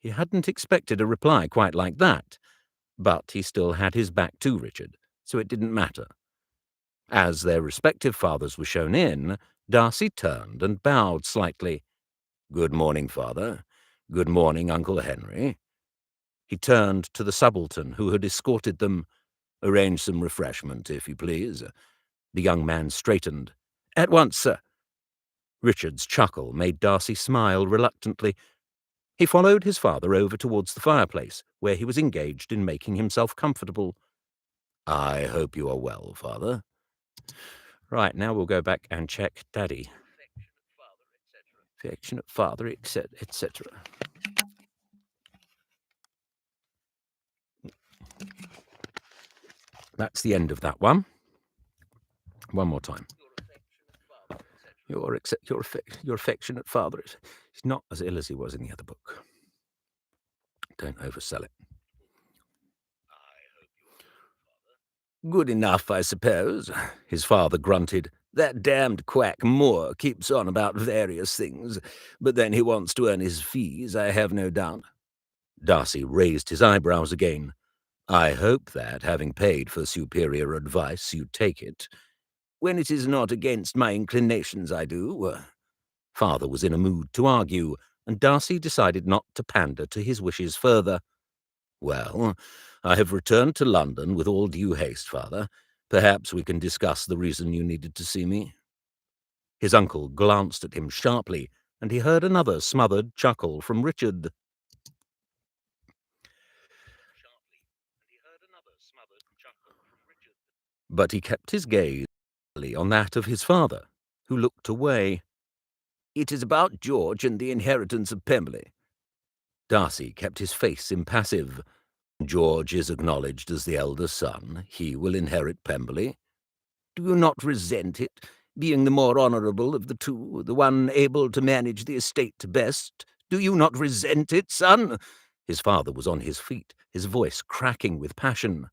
He hadn't expected a reply quite like that, but he still had his back to Richard, so it didn't matter. As their respective fathers were shown in, Darcy turned and bowed slightly. "Good morning, father. Good morning, Uncle Henry." He turned to the subaltern who had escorted them. "Arrange some refreshment, if you please." The young man straightened. "At once, sir." Richard's chuckle made Darcy smile reluctantly. He followed his father over towards the fireplace, where he was engaged in making himself comfortable. "I hope you are well, father." Right, now we'll go back and check Daddy. Affectionate father, etc., etc. That's the end of that one. One more time. Your affectionate father is not as ill as he was in the other book. Don't oversell it. "Good enough, I suppose," his father grunted. "That damned quack Moore keeps on about various things, but then he wants to earn his fees, I have no doubt." Darcy raised his eyebrows again. "I hope that, having paid for superior advice, you take it." "When it is not against my inclinations, I do." Father was in a mood to argue, and Darcy decided not to pander to his wishes further. "Well, I have returned to London with all due haste, father. Perhaps we can discuss the reason you needed to see me." His uncle glanced at him sharply, and he heard another smothered chuckle from Richard. But he kept his gaze on that of his father, who looked away. "It is about George and the inheritance of Pemberley." Darcy kept his face impassive. "George is acknowledged as the elder son. He will inherit Pemberley. Do you not resent it, being the more honourable of the two, the one able to manage the estate best? Do you not resent it, son?" His father was on his feet, his voice cracking with passion.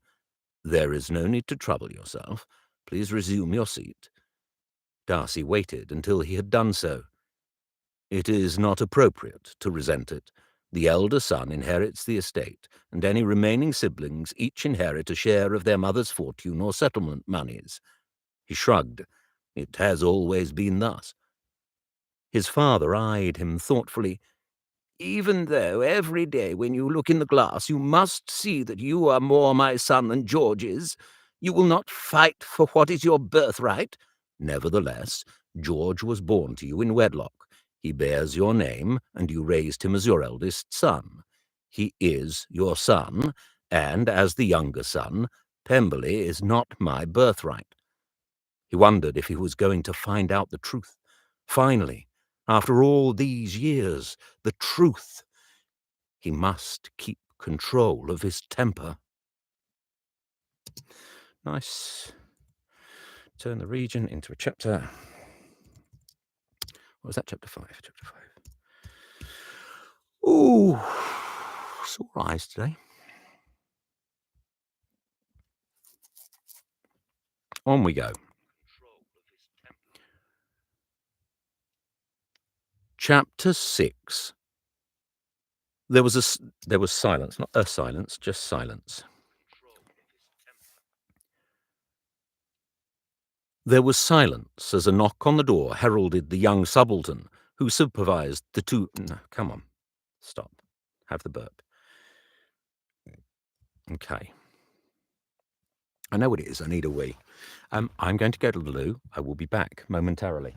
"There is no need to trouble yourself. Please resume your seat." Darcy waited until he had done so. "It is not appropriate to resent it. The elder son inherits the estate, and any remaining siblings each inherit a share of their mother's fortune or settlement moneys." He shrugged. "It has always been thus." His father eyed him thoughtfully. "Even though every day when you look in the glass you must see that you are more my son than George is, you will not fight for what is your birthright?" "Nevertheless, George was born to you in wedlock. He bears your name, and you raised him as your eldest son. He is your son, and as the younger son, Pemberley is not my birthright." He wondered if he was going to find out the truth. Finally, after all these years, the truth. He must keep control of his temper. Nice. Turn the region into a chapter. What was that? Chapter 5. Chapter 5. Ooh, sore eyes today. On we go. Chapter 6. There was silence, not a silence, just silence. There was silence as a knock on the door heralded the young subaltern who supervised the two. No, come on, stop. Have the burp. Okay. I know what it is. I need a wee. I'm going to go to the loo. I will be back momentarily.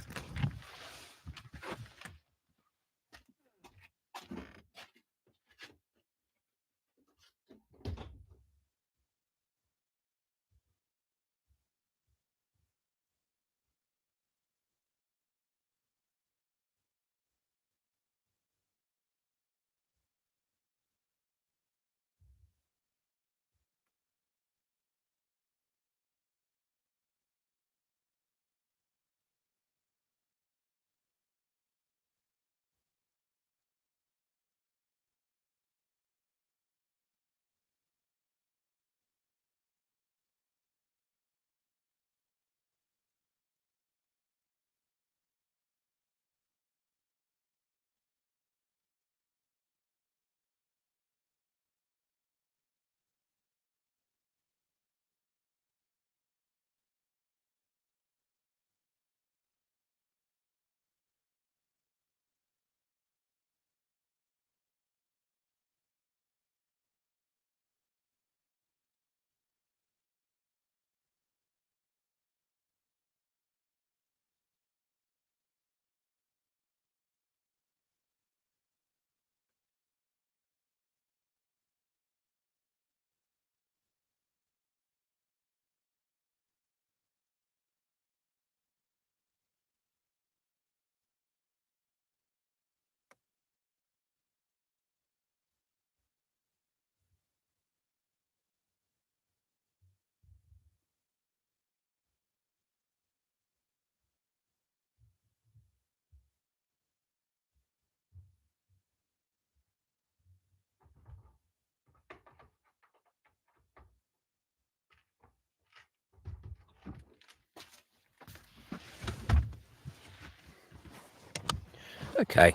Okay,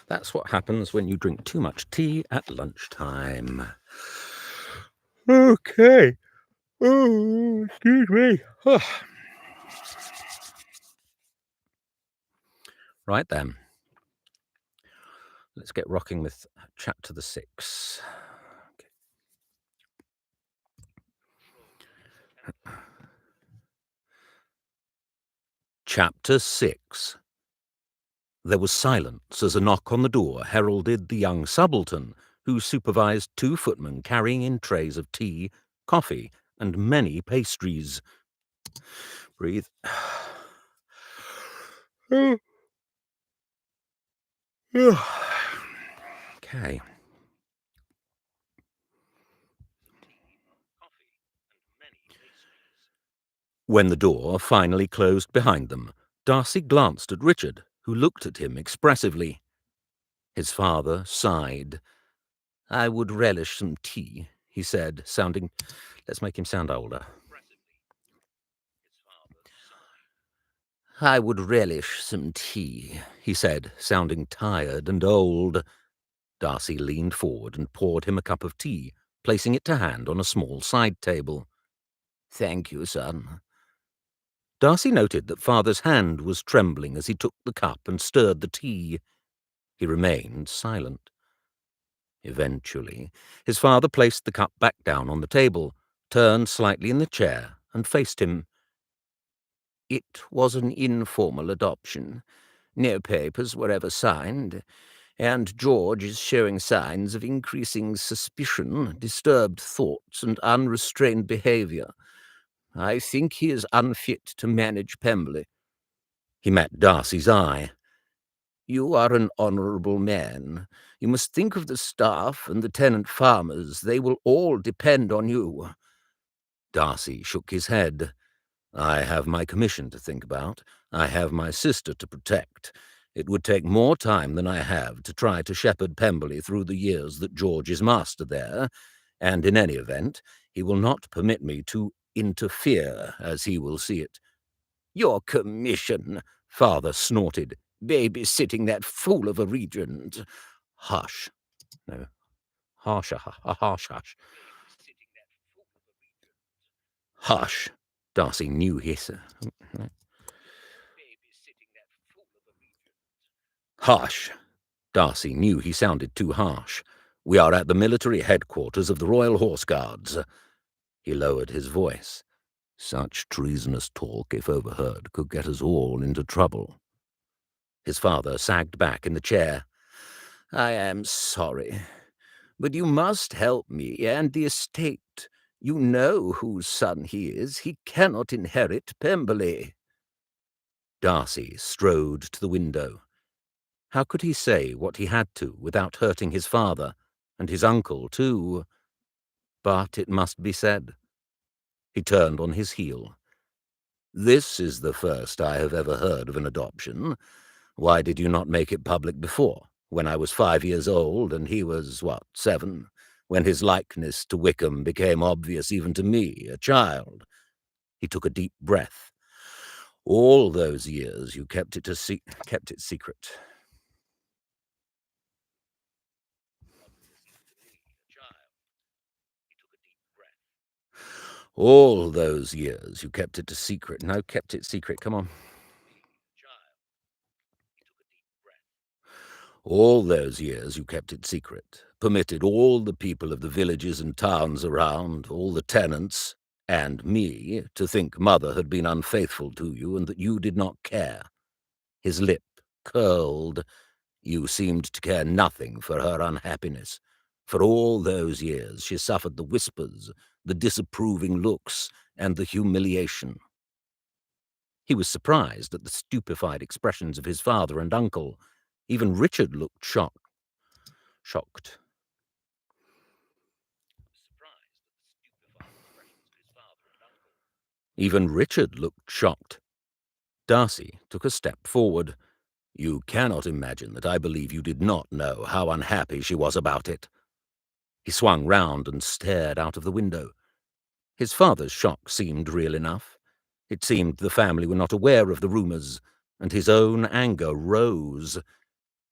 that's what happens when you drink too much tea at lunchtime. Okay. Oh, excuse me. Right then. Let's get rocking with chapter the 6. Okay. Chapter 6. There was silence as a knock on the door heralded the young subaltern who supervised 2 footmen carrying in trays of tea, coffee, and many pastries. Breathe. Okay. When the door finally closed behind them, Darcy glanced at Richard, who looked at him expressively. His father sighed. "I would relish some tea," he said, sounding... Let's make him sound older. "I would relish some tea," he said, sounding tired and old. Darcy leaned forward and poured him a cup of tea, placing it to hand on a small side table. "Thank you, son." Darcy noted that father's hand was trembling as he took the cup and stirred the tea. He remained silent. Eventually, his father placed the cup back down on the table, turned slightly in the chair, and faced him. "It was an informal adoption. No papers were ever signed, and George is showing signs of increasing suspicion, disturbed thoughts, and unrestrained behaviour. I think he is unfit to manage Pemberley." He met Darcy's eye. "You are an honourable man. You must think of the staff and the tenant farmers. They will all depend on you." Darcy shook his head. "I have my commission to think about. I have my sister to protect. It would take more time than I have to try to shepherd Pemberley through the years that George is master there, and in any event, he will not permit me to interfere, as he will see it." "Your commission," father snorted. "Babysitting that fool of a regent." "Hush. No. Hush, hush, hush. Hush." Darcy knew his... Hush. Darcy knew he sounded too harsh. "We are at the military headquarters of the Royal Horse Guards." He lowered his voice. "Such treasonous talk, if overheard, could get us all into trouble." His father sagged back in the chair. "I am sorry, but you must help me and the estate. You know whose son he is. He cannot inherit Pemberley." Darcy strode to the window. How could he say what he had to without hurting his father, and his uncle too? But it must be said. He turned on his heel. "This is the first I have ever heard of an adoption. Why did you not make it public before, when I was 5 years old and he was, 7, when his likeness to Wickham became obvious even to me, a child?" He took a deep breath. "All those years you kept it secret." "All those years you kept it a secret." No, kept it secret, come on. "All those years you kept it secret, permitted all the people of the villages and towns around, all the tenants, and me, to think Mother had been unfaithful to you and that you did not care." His lip curled. "You seemed to care nothing for her unhappiness. For all those years she suffered the whispers, the disapproving looks, and the humiliation." He was surprised at the stupefied expressions of his father and uncle. Even Richard looked shocked. Even Richard looked shocked. Darcy took a step forward. "You cannot imagine that I believe you did not know how unhappy she was about it." He swung round and stared out of the window. His father's shock seemed real enough. It seemed the family were not aware of the rumours, and his own anger rose.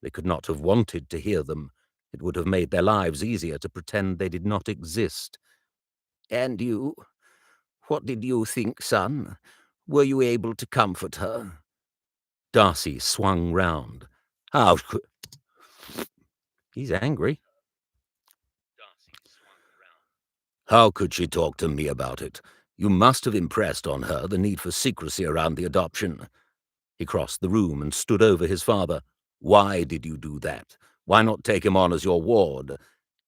They could not have wanted to hear them. It would have made their lives easier to pretend they did not exist. "And you? What did you think, son? Were you able to comfort her?" Darcy swung round. "How could—" He's angry. "How could she talk to me about it? You must have impressed on her the need for secrecy around the adoption." He crossed the room and stood over his father. "Why did you do that? Why not take him on as your ward?"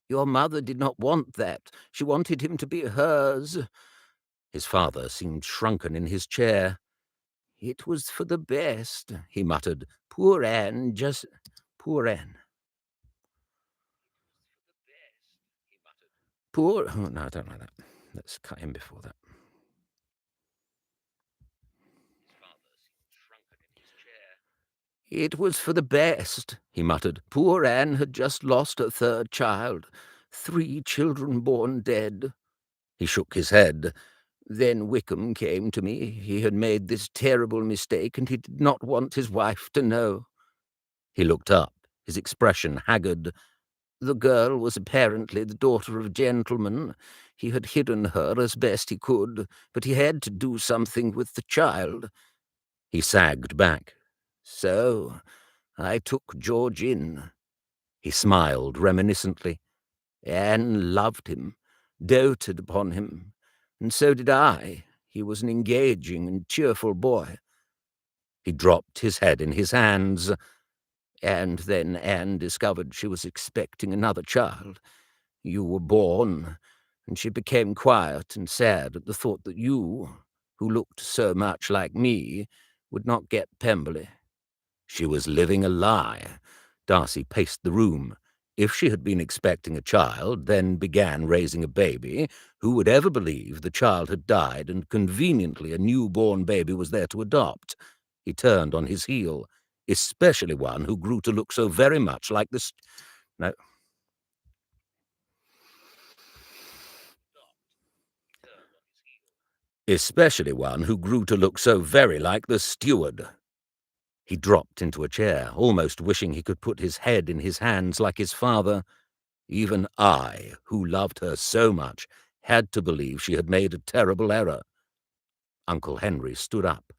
"Your mother did not want that. She wanted him to be hers." His father seemed shrunken in his chair. "It was for the best," he muttered. "Poor Anne, just poor Anne. Poor—" oh, no, I don't like that. Let's cut him before that. "It was for the best," he muttered. "Poor Anne had just lost her third child. 3 children born dead." He shook his head. "Then Wickham came to me. He had made this terrible mistake, and he did not want his wife to know." He looked up, his expression haggard. "The girl was apparently the daughter of a gentleman. He had hidden her as best he could, but he had to do something with the child." He sagged back. "So I took George in." He smiled reminiscently. "Anne loved him, doted upon him, and so did I. He was an engaging and cheerful boy." He dropped his head in his hands. "And then Anne discovered she was expecting another child. You were born, and she became quiet and sad at the thought that you, who looked so much like me, would not get Pemberley." She was living a lie. Darcy paced the room. If she had been expecting a child, then began raising a baby, who would ever believe the child had died and conveniently a newborn baby was there to adopt? He turned on his heel. "Especially one who grew to look so very much like this—" No. "Especially one who grew to look so very like the steward." He dropped into a chair, almost wishing he could put his head in his hands like his father. Even I, who loved her so much, had to believe she had made a terrible error. Uncle Henry stood up.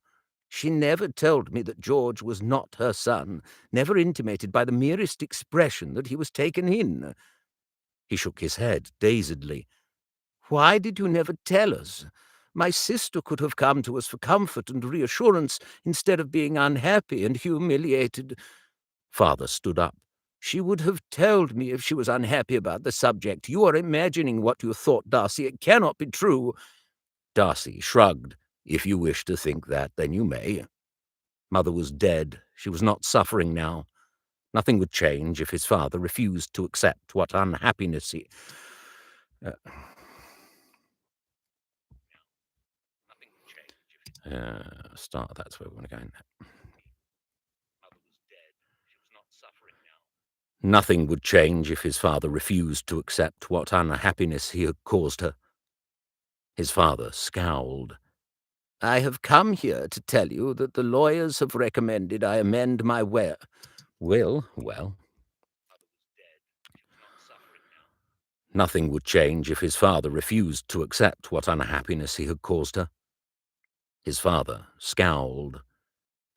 "She never told me that George was not her son, never intimated by the merest expression that he was taken in." He shook his head dazedly. "Why did you never tell us? My sister could have come to us for comfort and reassurance instead of being unhappy and humiliated." Father stood up. "She would have told me if she was unhappy about the subject. You are imagining what you thought, Darcy. It cannot be true." Darcy shrugged. "If you wish to think that, then you may." Mother was dead. She was not suffering now. Nothing would change if his father refused to accept what unhappiness he— start, that's where we want to go. Nothing would change if his father refused to accept what unhappiness he had caused her. His father scowled. "I have come here to tell you that the lawyers have recommended I amend my will. Well, nothing would change if his father refused to accept what unhappiness he had caused her." His father scowled.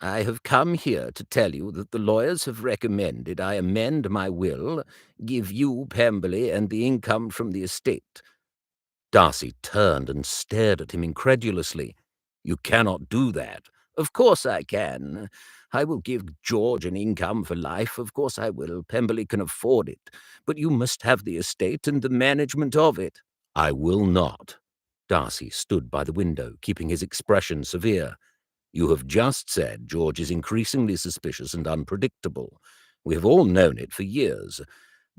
"I have come here to tell you that the lawyers have recommended I amend my will, give you Pemberley and the income from the estate." Darcy turned and stared at him incredulously. "You cannot do that." "Of course I can. I will give George an income for life. Of course I will. Pemberley can afford it. But you must have the estate and the management of it." "I will not." Darcy stood by the window, keeping his expression severe. "You have just said George is increasingly suspicious and unpredictable. We have all known it for years.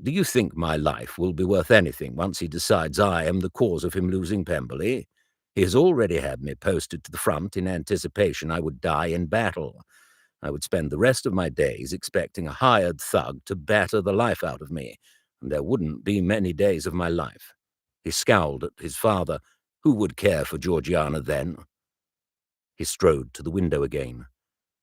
Do you think my life will be worth anything once he decides I am the cause of him losing Pemberley? He has already had me posted to the front in anticipation I would die in battle. I would spend the rest of my days expecting a hired thug to batter the life out of me, and there wouldn't be many days of my life." He scowled at his father. Who would care for Georgiana then? He strode to the window again.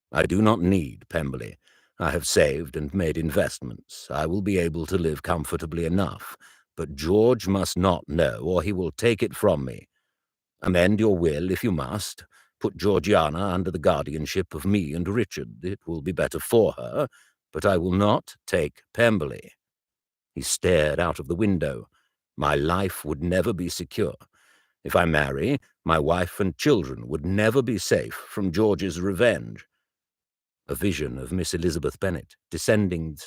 "I do not need Pemberley. I have saved and made investments. I will be able to live comfortably enough. But George must not know, or he will take it from me. Amend your will if you must. Put Georgiana under the guardianship of me and Richard. It will be better for her, but I will not take Pemberley." He stared out of the window. "My life would never be secure. If I marry, my wife and children would never be safe from George's revenge." A vision of Miss Elizabeth Bennet descending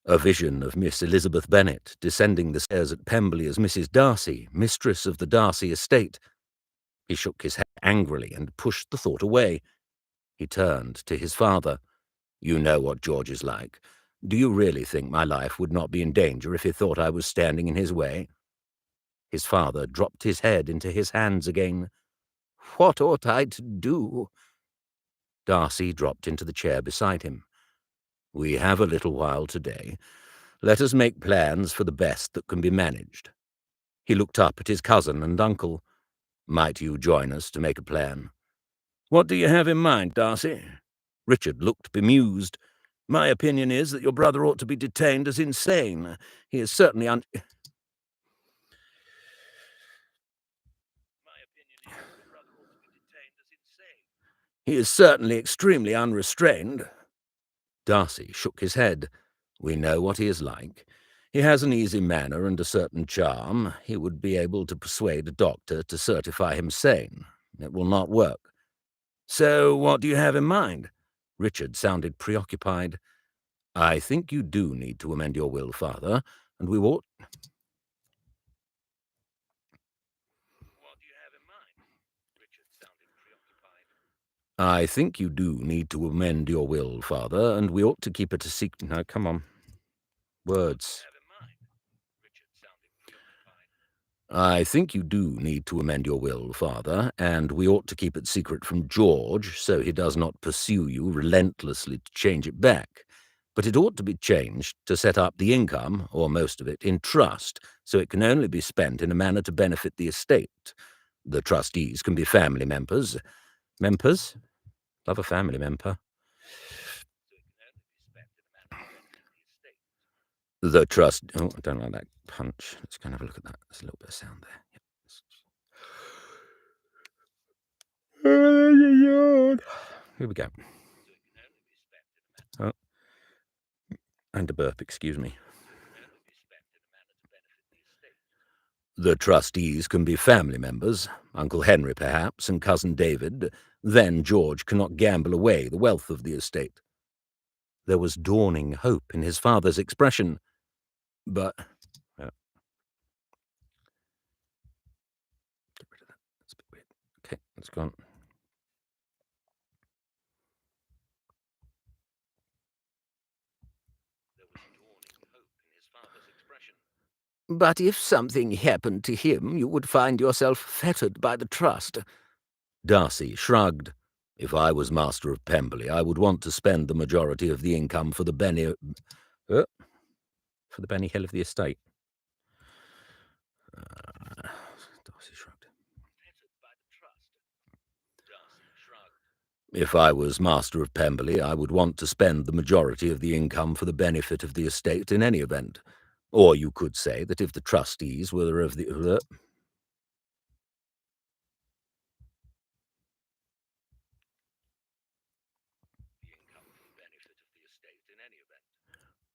A vision of Miss Elizabeth Bennet descending the stairs at Pemberley as Mrs. Darcy, mistress of the Darcy estate. He shook his head angrily and pushed the thought away. He turned to his father. "You know what George is like. Do you really think my life would not be in danger if he thought I was standing in his way?" His father dropped his head into his hands again. "What ought I to do?" Darcy dropped into the chair beside him. "We have a little while today. Let us make plans for the best that can be managed." He looked up at his cousin and uncle. "Might you join us to make a plan?" "What do you have in mind, Darcy?" Richard looked bemused. "My opinion is that your brother ought to be detained as insane. He is certainly He is certainly extremely unrestrained." Darcy shook his head. "We know what he is like. He has an easy manner and a certain charm. He would be able to persuade a doctor to certify him sane. It will not work." "So what do you have in mind?" Richard sounded preoccupied. "I think you do need to amend your will, Father, and we ought—" "I think you do need to amend your will, Father, and we ought to keep it a secret—" No, come on. Words. "I think you do need to amend your will, Father, and we ought to keep it secret from George, so he does not pursue you relentlessly to change it back. But it ought to be changed to set up the income, or most of it, in trust, so it can only be spent in a manner to benefit the estate. The trustees can be family members." Members? Love a family member. "The trust—" Oh, I don't like that punch. Let's go and have a look at that. There's a little bit of sound there. Yep. Here we go. Oh, and a burp, excuse me. "The trustees can be family members, Uncle Henry perhaps, and Cousin David. Then George cannot gamble away the wealth of the estate." There was dawning hope in his father's expression. "But—" Get rid of that. That's a bit weird. Okay, it's gone. "But if something happened to him, you would find yourself fettered by the trust." Darcy shrugged. "If I was master of Pemberley, I would want to spend the majority of the income for the Benny Hill of the estate." Darcy shrugged. "If I was master of Pemberley, I would want to spend the majority of the income for the benefit of the estate in any event. Or you could say that if the trustees were of the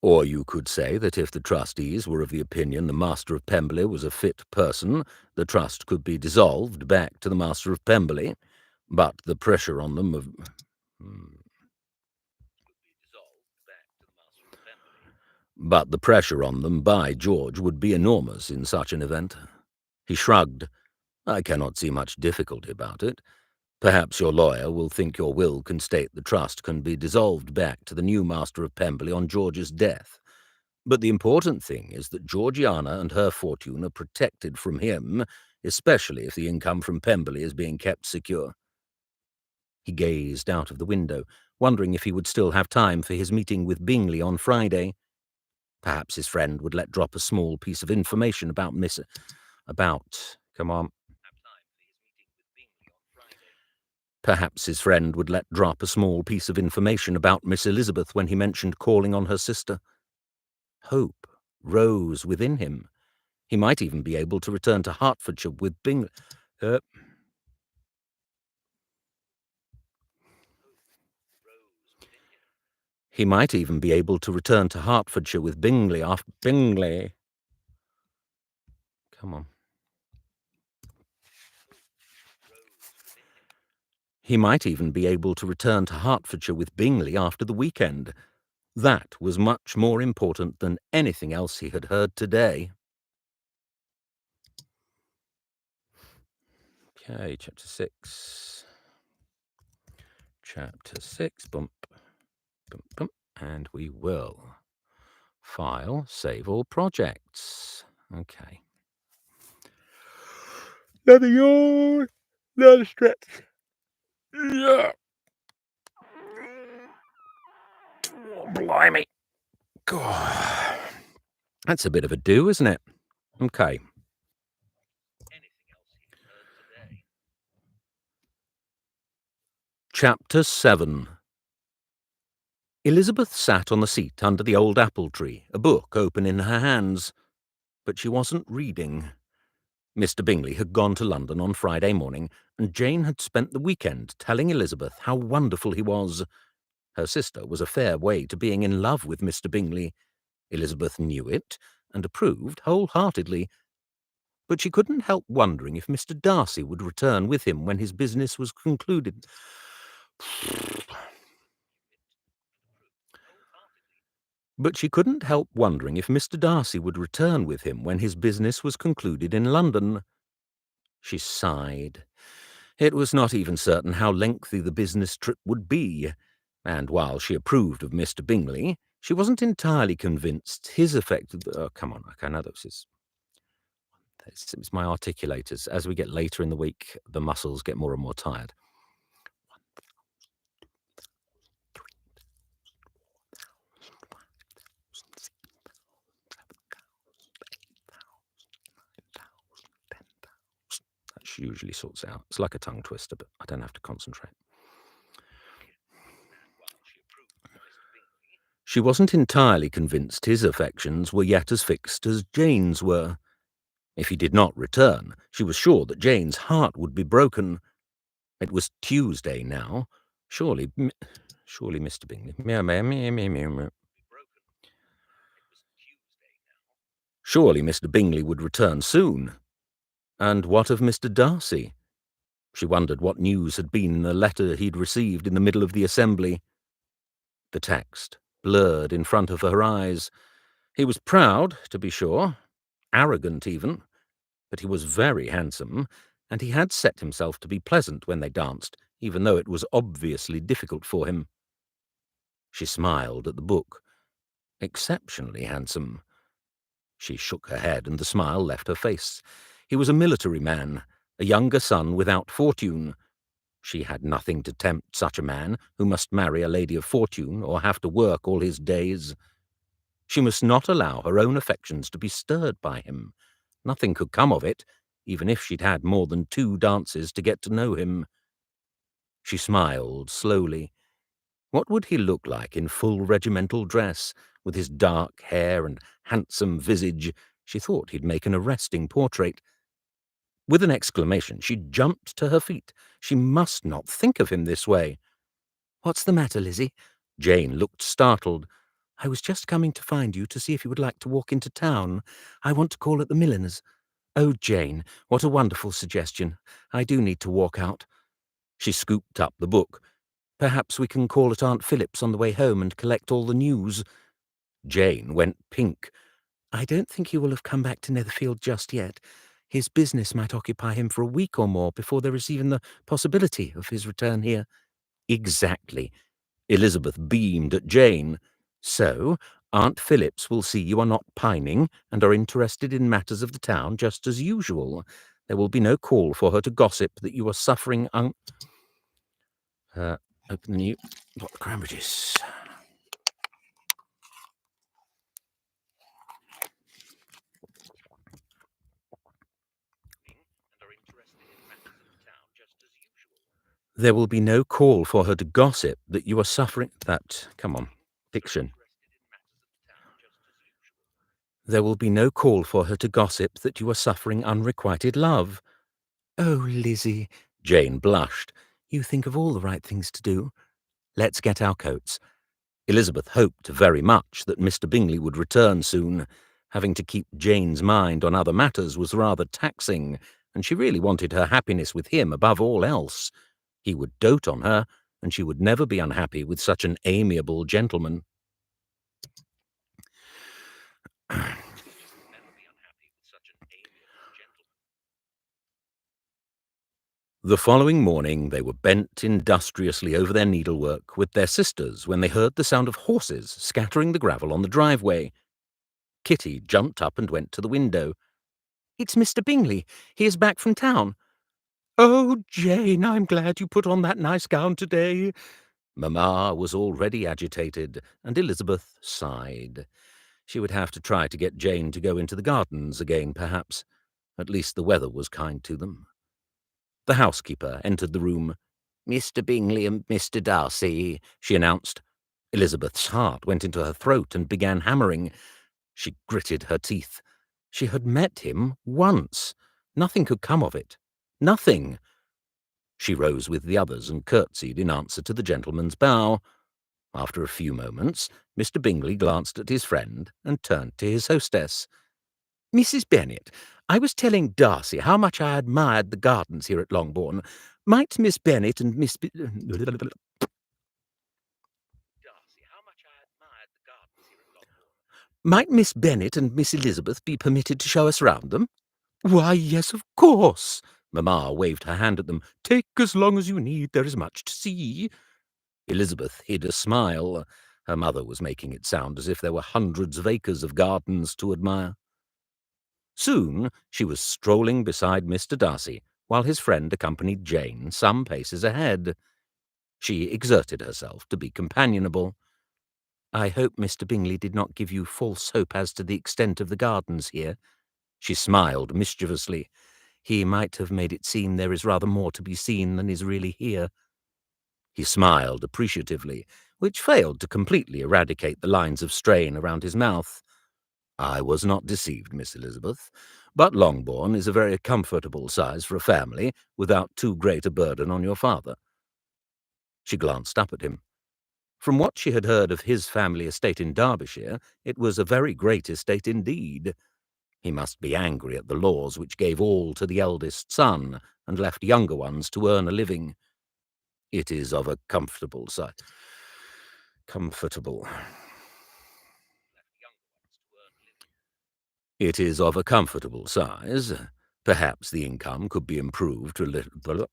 Or you could say that if the trustees were of the opinion the master of Pemberley was a fit person, the trust could be dissolved back to the master of Pemberley, but the pressure on them of... But the pressure on them by George would be enormous in such an event." He shrugged. "I cannot see much difficulty about it. Perhaps your lawyer will think your will can state the trust can be dissolved back to the new master of Pemberley on George's death. But the important thing is that Georgiana and her fortune are protected from him, especially if the income from Pemberley is being kept secure." He gazed out of the window, wondering if he would still have time for his meeting with Bingley on Friday. Perhaps his friend would let drop a small piece of information about Come on. Perhaps his friend would let drop a small piece of information about Miss Elizabeth when he mentioned calling on her sister. Hope rose within him. He might even be able to return to Hertfordshire with Bingley. He might even be able to return to Hertfordshire with Bingley after Bingley. Come on. He might even be able to return to Hertfordshire with Bingley after the weekend. That was much more important than anything else he had heard today. Okay, chapter 6. Chapter 6, bump, bump, bump, and we will file, save all projects. Okay. Another yawn, another stretch. Yeah. Oh, blimey. God. That's a bit of a do, isn't it? Okay. Chapter 7. Elizabeth sat on the seat under the old apple tree, a book open in her hands. But she wasn't reading. Mr. Bingley had gone to London on Friday morning, and Jane had spent the weekend telling Elizabeth how wonderful he was. Her sister was a fair way to being in love with Mr. Bingley. Elizabeth knew it, and approved wholeheartedly. But she couldn't help wondering if Mr. Darcy would return with him when his business was concluded. But she couldn't help wondering if Mr. Darcy would return with him when his business was concluded in London. She sighed. It was not even certain how lengthy the business trip would be, and while she approved of Mr. Bingley, she wasn't entirely convinced his effect... Oh, come on, okay, now it's my articulators. As we get later in the week, the muscles get more and more tired. That usually sorts out. It's like a tongue twister, but I don't have to concentrate. She wasn't entirely convinced his affections were yet as fixed as Jane's were. If he did not return, she was sure that Jane's heart would be broken. It was Tuesday now. Surely Mr. Bingley... Surely Mr. Bingley would return soon. And what of Mr. Darcy? She wondered what news had been in the letter he'd received in the middle of the assembly. The text blurred in front of her eyes. He was proud, to be sure, arrogant even, but he was very handsome, and he had set himself to be pleasant when they danced, even though it was obviously difficult for him. She smiled at the book. Exceptionally handsome. She shook her head, and the smile left her face. He was a military man, a younger son without fortune. She had nothing to tempt such a man who must marry a lady of fortune or have to work all his days. She must not allow her own affections to be stirred by him. Nothing could come of it, even if she'd had more than 2 dances to get to know him. She smiled slowly. What would he look like in full regimental dress, with his dark hair and handsome visage? She thought he'd make an arresting portrait. With an exclamation, she jumped to her feet. She must not think of him this way. "What's the matter, Lizzie?" Jane looked startled. "I was just coming to find you to see if you would like to walk into town. I want to call at the milliner's." "Oh, Jane, what a wonderful suggestion. I do need to walk out." She scooped up the book. "Perhaps we can call at Aunt Philip's on the way home and collect all the news." Jane went pink. "I don't think he will have come back to Netherfield just yet. His business might occupy him for a week or more before there is even the possibility of his return here." "Exactly." Elizabeth beamed at Jane. "So, Aunt Phillips will see you are not pining and are interested in matters of the town just as usual. There will be no call for her to gossip that you are suffering open the new... What the cranberries? There will be no call for her to gossip that you are suffering that. Come on, diction. There will be no call for her to gossip that you are suffering unrequited love. Oh, Lizzie, Jane blushed. You think of all the right things to do. Let's get our coats. Elizabeth hoped very much that Mr. Bingley would return soon. Having to keep Jane's mind on other matters was rather taxing, and she really wanted her happiness with him above all else. He would dote on her, and she would never be unhappy with such an amiable gentleman. The following morning they were bent industriously over their needlework with their sisters when they heard the sound of horses scattering the gravel on the driveway. Kitty jumped up and went to the window. "It's Mr. Bingley. He is back from town." "Oh, Jane, I'm glad you put on that nice gown today." Mamma was already agitated, and Elizabeth sighed. She would have to try to get Jane to go into the gardens again, perhaps. At least the weather was kind to them. The housekeeper entered the room. "Mr. Bingley and Mr. Darcy," she announced. Elizabeth's heart went into her throat and began hammering. She gritted her teeth. She had met him once. Nothing could come of it. Nothing. She rose with the others and curtsied in answer to the gentleman's bow. After a few moments, Mr. Bingley glanced at his friend and turned to his hostess. "Mrs. Bennet, I was telling Darcy how much I admired the gardens here at Longbourn. Might Miss Bennet and Might Miss Bennet and Miss Elizabeth be permitted to show us round them?" "Why, yes, of course." Mamma waved her hand at them. "Take as long as you need. There is much to see." Elizabeth hid a smile. Her mother was making it sound as if there were hundreds of acres of gardens to admire. Soon she was strolling beside Mr. Darcy, while his friend accompanied Jane some paces ahead. She exerted herself to be companionable. "I hope Mr. Bingley did not give you false hope as to the extent of the gardens here." She smiled mischievously. "He might have made it seem there is rather more to be seen than is really here." He smiled appreciatively, which failed to completely eradicate the lines of strain around his mouth. "I was not deceived, Miss Elizabeth, but Longbourn is a very comfortable size for a family without too great a burden on your father." She glanced up at him. From what she had heard of his family estate in Derbyshire, it was a very great estate indeed. He must be angry at the laws which gave all to the eldest son and left younger ones to earn a living. "It is of a comfortable size. Comfortable. It is of a comfortable size. Perhaps the income could be improved a little.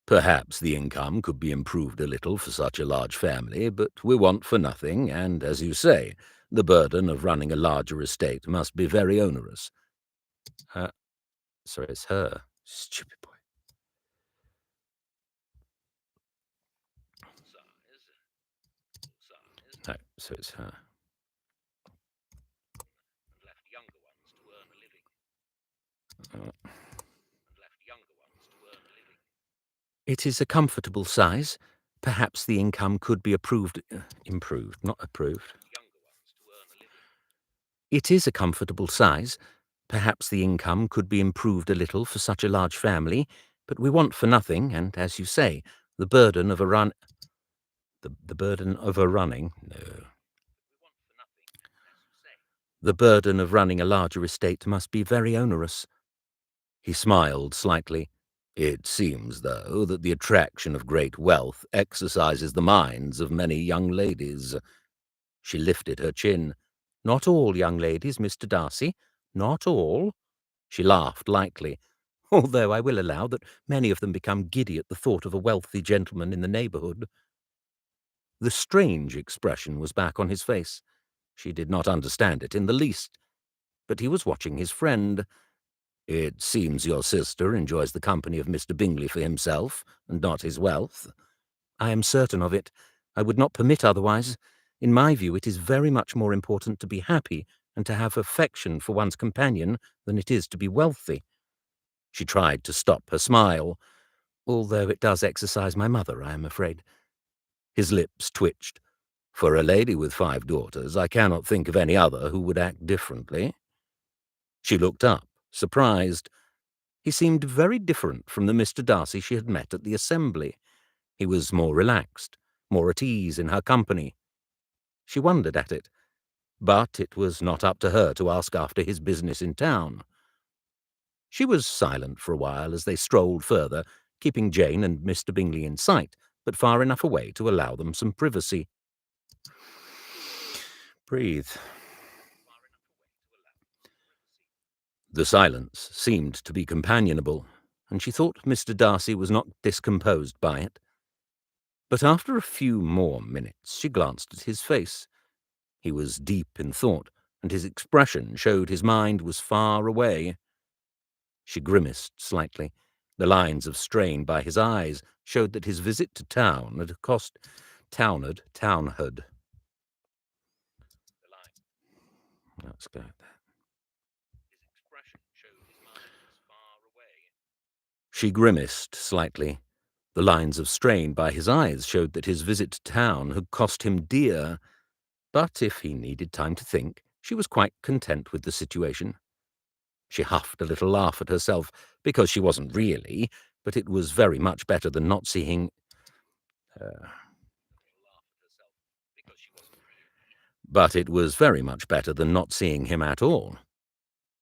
Perhaps the income could be improved a little for such a large family, but we want for nothing, and, as you say, the burden of running a larger estate must be very onerous." Uh, sorry, it's her. Stupid boy. No, so it's her. Uh, It is a comfortable size. Perhaps the income could be improved, not approved. It is a comfortable size. Perhaps the income could be improved a little for such a large family, but we want for nothing, and, as you say, the burden of a run... The burden of a running... No. The burden of running a larger estate must be very onerous. He smiled slightly. "It seems, though, that the attraction of great wealth exercises the minds of many young ladies." She lifted her chin. "Not all young ladies, Mr. Darcy. Not all." She laughed lightly. "Although I will allow that many of them become giddy at the thought of a wealthy gentleman in the neighbourhood." The strange expression was back on his face. She did not understand it in the least, but he was watching his friend. "It seems your sister enjoys the company of Mr. Bingley for himself, and not his wealth." "I am certain of it. I would not permit otherwise. In my view, it is very much more important to be happy and to have affection for one's companion than it is to be wealthy. She tried to stop her smile, although it does exercise my mother, I am afraid. His lips twitched. For a lady with 5 daughters, I cannot think of any other who would act differently. She looked up, surprised. He seemed very different from the Mr. Darcy she had met at the assembly. He was more relaxed, more at ease in her company. She wondered at it, but it was not up to her to ask after his business in town. She was silent for a while as they strolled further, keeping Jane and Mr. Bingley in sight, but far enough away to allow them some privacy. Breathe. The silence seemed to be companionable, and she thought Mr. Darcy was not discomposed by it. But after a few more minutes she glanced at his face. He was deep in thought, and his expression showed his mind was far away. She grimaced slightly. The lines of strain by his eyes showed that his visit to town had cost townhood. Let's go there. She grimaced slightly. The lines of strain by his eyes showed that his visit to town had cost him dear, but if he needed time to think, she was quite content with the situation. She huffed a little laugh at herself, because she wasn't really, but it was very much better than not seeing... But it was very much better than not seeing him at all.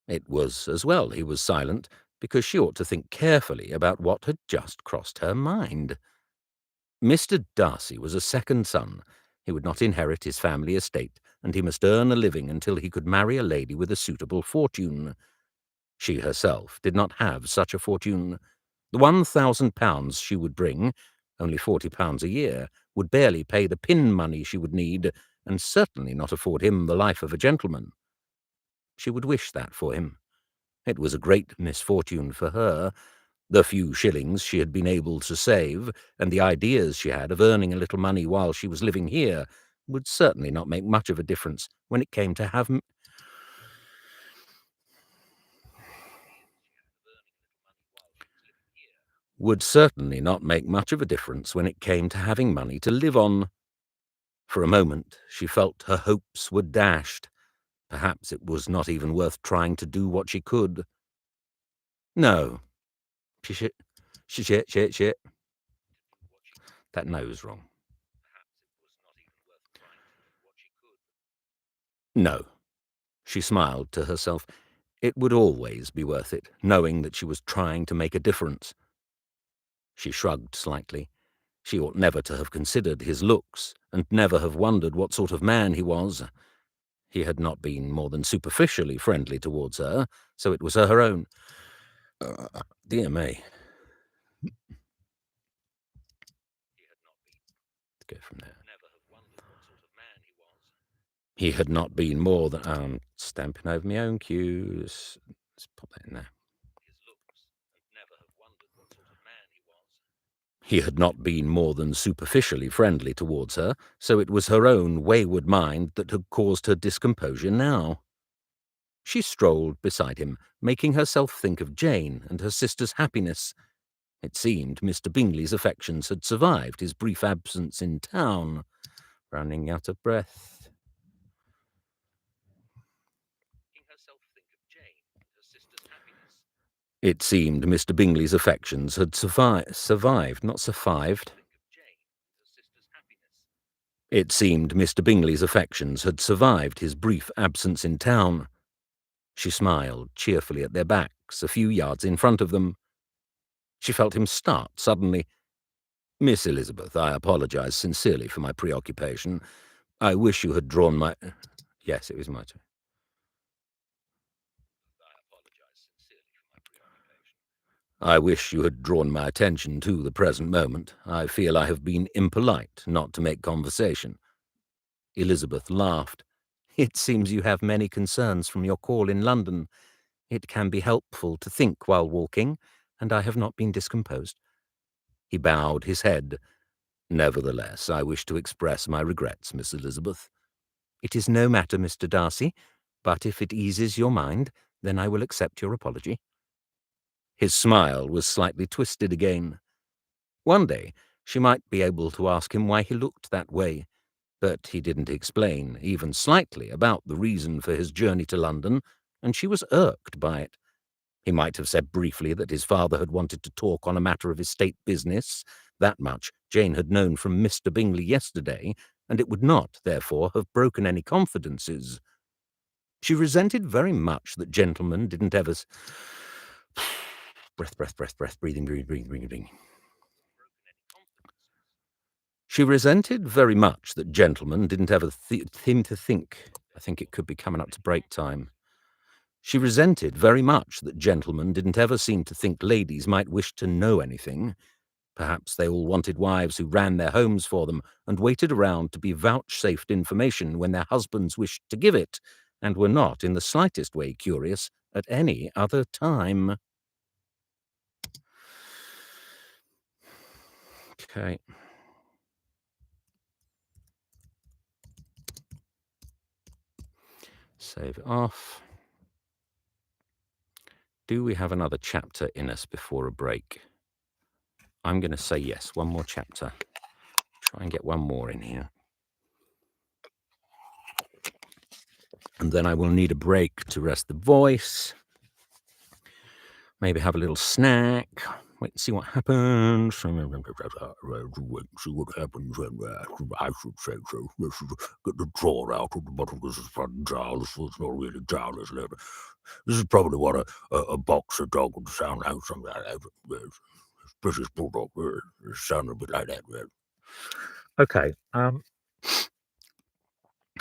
It was as well he was silent, because she ought to think carefully about what had just crossed her mind. Mr. Darcy was a second son. He would not inherit his family estate, and he must earn a living until he could marry a lady with a suitable fortune. She herself did not have such a fortune. The £1,000 she would bring, only £40 a year, would barely pay the pin money she would need, and certainly not afford him the life of a gentleman. She would wish that for him. It was a great misfortune for her. The few shillings she had been able to save, and the ideas she had of earning a little money while she was living here, would certainly not make much of a difference when it came to having money to live on. For a moment she felt her hopes were dashed. Perhaps it was not even worth trying to do what she could. No. Shit. That no's wrong. No. She smiled to herself. It would always be worth it, knowing that she was trying to make a difference. She shrugged slightly. She ought never to have considered his looks, and never have wondered what sort of man he was. He had not been more than superficially friendly towards her, so it was her own... dear me. Go from there. He had not been more than... stamping over my own cues. Let's pop that in there. He had not been more than superficially friendly towards her, so it was her own wayward mind that had caused her discomposure now. She strolled beside him, making herself think of Jane and her sister's happiness. It seemed Mr. Bingley's affections had survived his brief absence in town. Running out of breath. It seemed Mr. Bingley's affections had survived, not survived. It seemed Mr. Bingley's affections had survived his brief absence in town. She smiled cheerfully at their backs, a few yards in front of them. She felt him start suddenly. Miss Elizabeth, I apologize sincerely for my preoccupation. I wish you had drawn my... Yes, it was my turn. I wish you had drawn my attention to the present moment. I feel I have been impolite not to make conversation. Elizabeth laughed. It seems you have many concerns from your call in London. It can be helpful to think while walking, and I have not been discomposed. He bowed his head. Nevertheless, I wish to express my regrets, Miss Elizabeth. It is no matter, Mr. Darcy. But if it eases your mind, then I will accept your apology." His smile was slightly twisted again. One day she might be able to ask him why he looked that way, but he didn't explain, even slightly, about the reason for his journey to London, and she was irked by it. He might have said briefly that his father had wanted to talk on a matter of estate business. That much Jane had known from Mr. Bingley yesterday, and it would not, therefore, have broken any confidences. She resented very much that gentlemen didn't ever breath, breathing. She resented very much that gentlemen didn't ever seem to think. I think it could be coming up to break time. She resented very much that gentlemen didn't ever seem to think ladies might wish to know anything. Perhaps they all wanted wives who ran their homes for them and waited around to be vouchsafed information when their husbands wished to give it, and were not in the slightest way curious at any other time. Okay. Save it off. Do we have another chapter in us before a break? I'm going to say yes, one more chapter. Try and get one more in here. And then I will need a break to rest the voice. Maybe have a little snack. Wait and see what happens. See what happens. I should say so. This is get the drawer out of the bottom. This is front towel. This is not really towel. This is probably what a boxer dog would sound like. Something like that. British bulldog. It sounded a bit like that. Okay.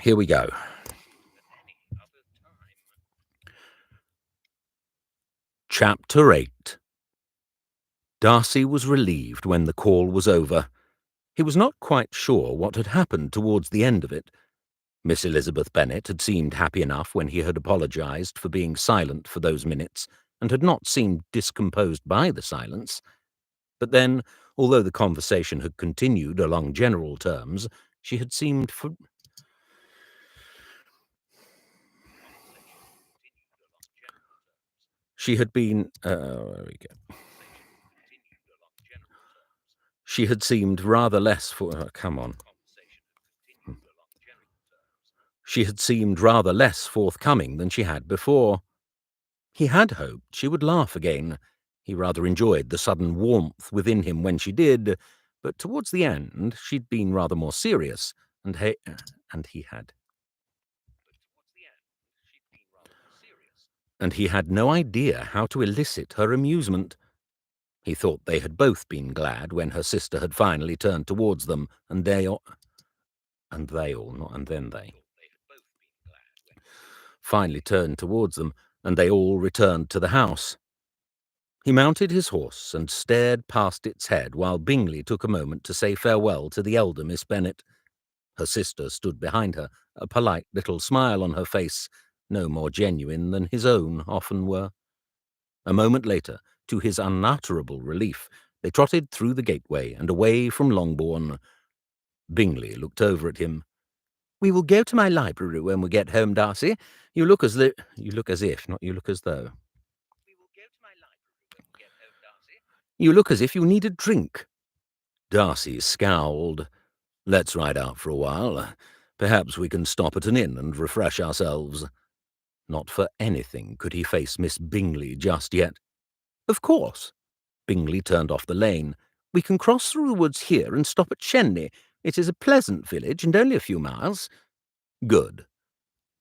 Here we go. Chapter 8. Darcy was relieved when the call was over. He was not quite sure what had happened towards the end of it. Miss Elizabeth Bennet had seemed happy enough when he had apologised for being silent for those minutes, and had not seemed discomposed by the silence. But then, although the conversation had continued along general terms, she had seemed She had been, there we go. She had seemed rather less She had seemed rather less forthcoming than she had before. He had hoped she would laugh again. He rather enjoyed the sudden warmth within him when she did, but towards the end she'd been rather more serious, and he had no idea how to elicit her amusement. He thought they had both been glad when her sister had finally turned towards them, finally turned towards them, and they all returned to the house. He mounted his horse and stared past its head while Bingley took a moment to say farewell to the elder Miss Bennet. Her sister stood behind her, a polite little smile on her face, no more genuine than his own often were. A moment later, to his unutterable relief, they trotted through the gateway and away from Longbourn. Bingley looked over at him. "We will go to my library when we get home, Darcy. You look as though. You look as if, not you look as though. You look as if you need a drink." Darcy scowled. "Let's ride out for a while. Perhaps we can stop at an inn and refresh ourselves." Not for anything could he face Miss Bingley just yet. "Of course." Bingley turned off the lane. "We can cross through the woods here and stop at Shenley. It is a pleasant village and only a few miles." "Good."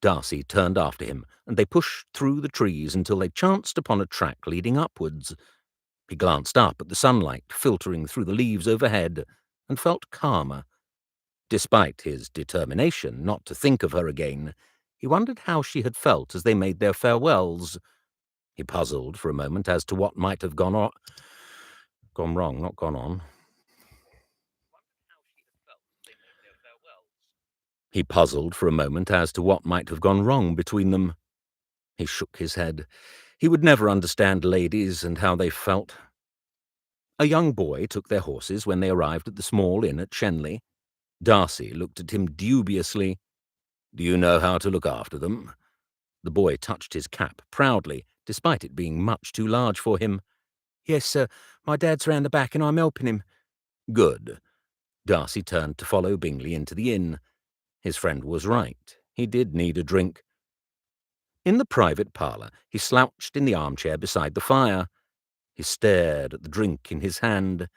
Darcy turned after him, and they pushed through the trees until they chanced upon a track leading upwards. He glanced up at the sunlight filtering through the leaves overhead, and felt calmer. Despite his determination not to think of her again, he wondered how she had felt as they made their farewells. He puzzled for a moment as to what might have gone wrong, not gone on. He puzzled for a moment as to what might have gone wrong between them. He shook his head. He would never understand ladies and how they felt. A young boy took their horses when they arrived at the small inn at Shenley. Darcy looked at him dubiously. "Do you know how to look after them?" The boy touched his cap proudly, despite it being much too large for him. "Yes, sir. My dad's round the back and I'm helping him." "Good." Darcy turned to follow Bingley into the inn. His friend was right. He did need a drink. In the private parlour, he slouched in the armchair beside the fire. He stared at the drink in his hand.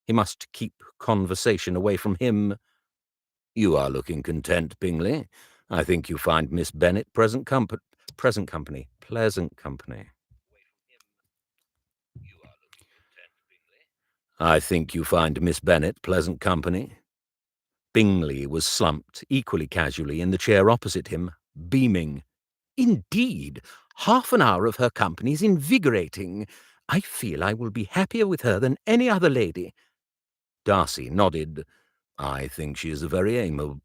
He must keep conversation away from him. "You are looking content, Bingley. I think you find Miss Bennet pleasant company. I think you find Miss Bennet pleasant company." Bingley was slumped equally casually in the chair opposite him, beaming. "Indeed, half an hour of her company is invigorating. I feel I will be happier with her than any other lady." Darcy nodded. "I think she is a very amiable..."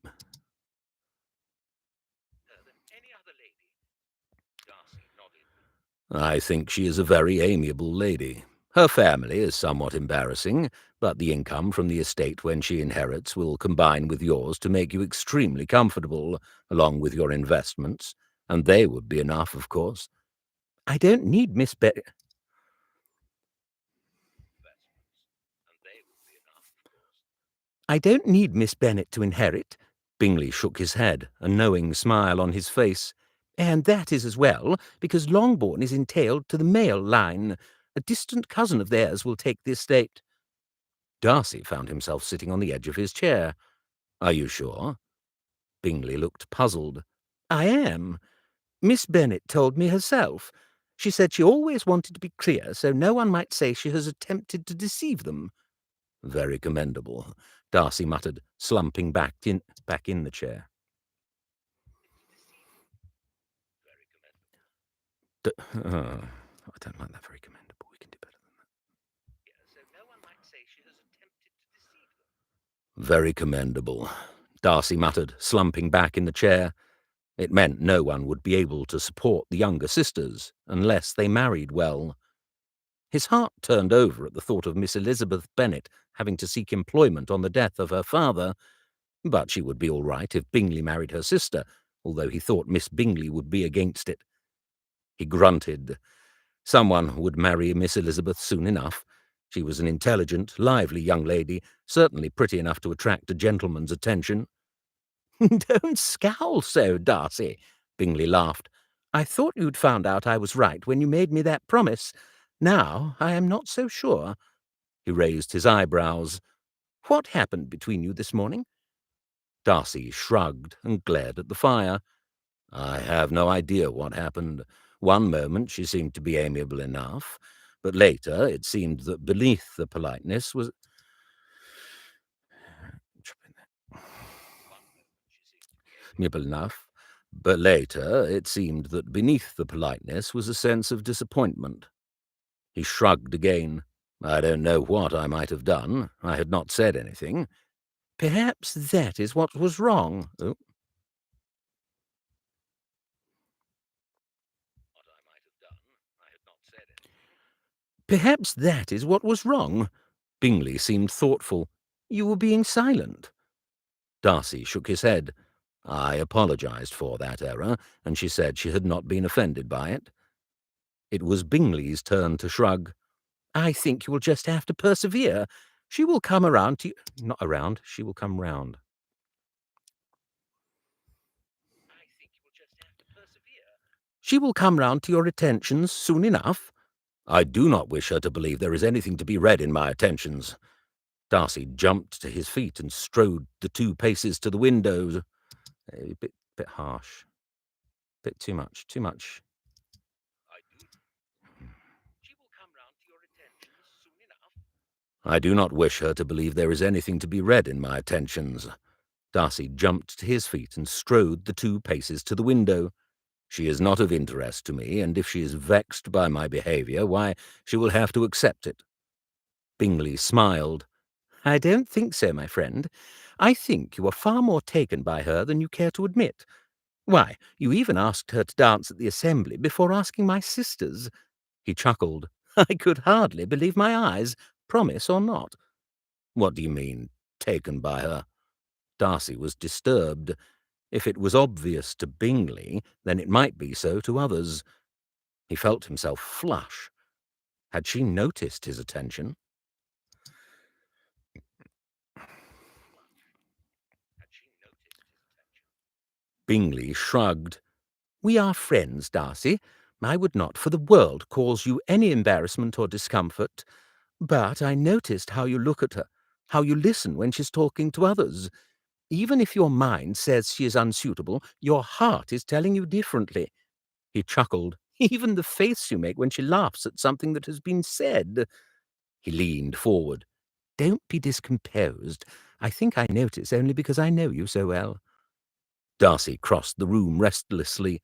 "I think she is a very amiable lady. Her family is somewhat embarrassing, but the income from the estate when she inherits will combine with yours to make you extremely comfortable, along with your investments, and they would be enough, of course." "I don't need Miss Bennet." "I don't need Miss Bennet to inherit." Bingley shook his head, a knowing smile on his face. "And that is as well, because Longbourn is entailed to the male line. A distant cousin of theirs will take the estate." Darcy found himself sitting on the edge of his chair. "Are you sure?" Bingley looked puzzled. "I am. Miss Bennet told me herself. She said she always wanted to be clear, so no one might say she has attempted to deceive them." "Very commendable," Darcy muttered, slumping back in the chair. I don't like that. Very commendable. We can do better than that. So no one might say she has attempted to deceive them. "Very commendable," Darcy muttered, slumping back in the chair. It meant no one would be able to support the younger sisters unless they married well. His heart turned over at the thought of Miss Elizabeth Bennet having to seek employment on the death of her father, but she would be all right if Bingley married her sister, although he thought Miss Bingley would be against it. He grunted. Someone would marry Miss Elizabeth soon enough. She was an intelligent, lively young lady, certainly pretty enough to attract a gentleman's attention. "Don't scowl so, Darcy," Bingley laughed. "I thought you'd found out I was right when you made me that promise. Now I am not so sure." He raised his eyebrows. "What happened between you this morning?" Darcy shrugged and glared at the fire. "I have no idea what happened. One moment she seemed to be amiable enough, but later it seemed that beneath the politeness was amiable enough, but later it seemed that beneath the politeness was a sense of disappointment." He shrugged again. "I don't know what I might have done. I had not said anything." "Perhaps that is what was wrong." Oh. "Perhaps that is what was wrong." Bingley seemed thoughtful. "You were being silent." Darcy shook his head. "I apologised for that error, and she said she had not been offended by it." It was Bingley's turn to shrug. "I think you will just have to persevere. She will come around to you. Not around, she will come round." "She will come round to your attentions soon enough." "I do not wish her to believe there is anything to be read in my attentions." Darcy jumped to his feet and strode the 2 paces to the window. A bit harsh. Bit too much. Too much. "I do not wish her to believe there is anything to be read in my attentions." Darcy jumped to his feet and strode the 2 paces to the window. "She is not of interest to me, and if she is vexed by my behaviour, why, she will have to accept it." Bingley smiled. "I don't think so, my friend. I think you are far more taken by her than you care to admit. Why, you even asked her to dance at the assembly before asking my sisters." He chuckled. "I could hardly believe my eyes, promise or not." "What do you mean, taken by her?" Darcy was disturbed. If it was obvious to Bingley, then it might be so to others. He felt himself flush. Had she noticed his attention? Bingley shrugged. "We are friends, Darcy. I would not for the world cause you any embarrassment or discomfort. But I noticed how you look at her, how you listen when she's talking to others. Even if your mind says she is unsuitable, your heart is telling you differently." He chuckled. "Even the face you make when she laughs at something that has been said." He leaned forward. "Don't be discomposed. I think I notice only because I know you so well." Darcy crossed the room restlessly.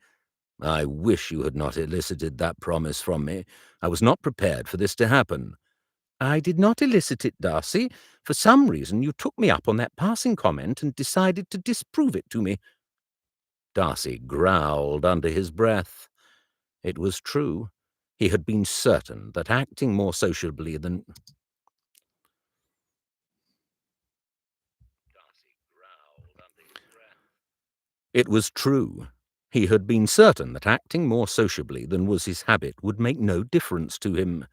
"I wish you had not elicited that promise from me. I was not prepared for this to happen." "I did not elicit it, Darcy. For some reason you took me up on that passing comment and decided to disprove it to me." Darcy growled under his breath. It was true. He had been certain that acting more sociably than... It was true. He had been certain that acting more sociably than was his habit would make no difference to him.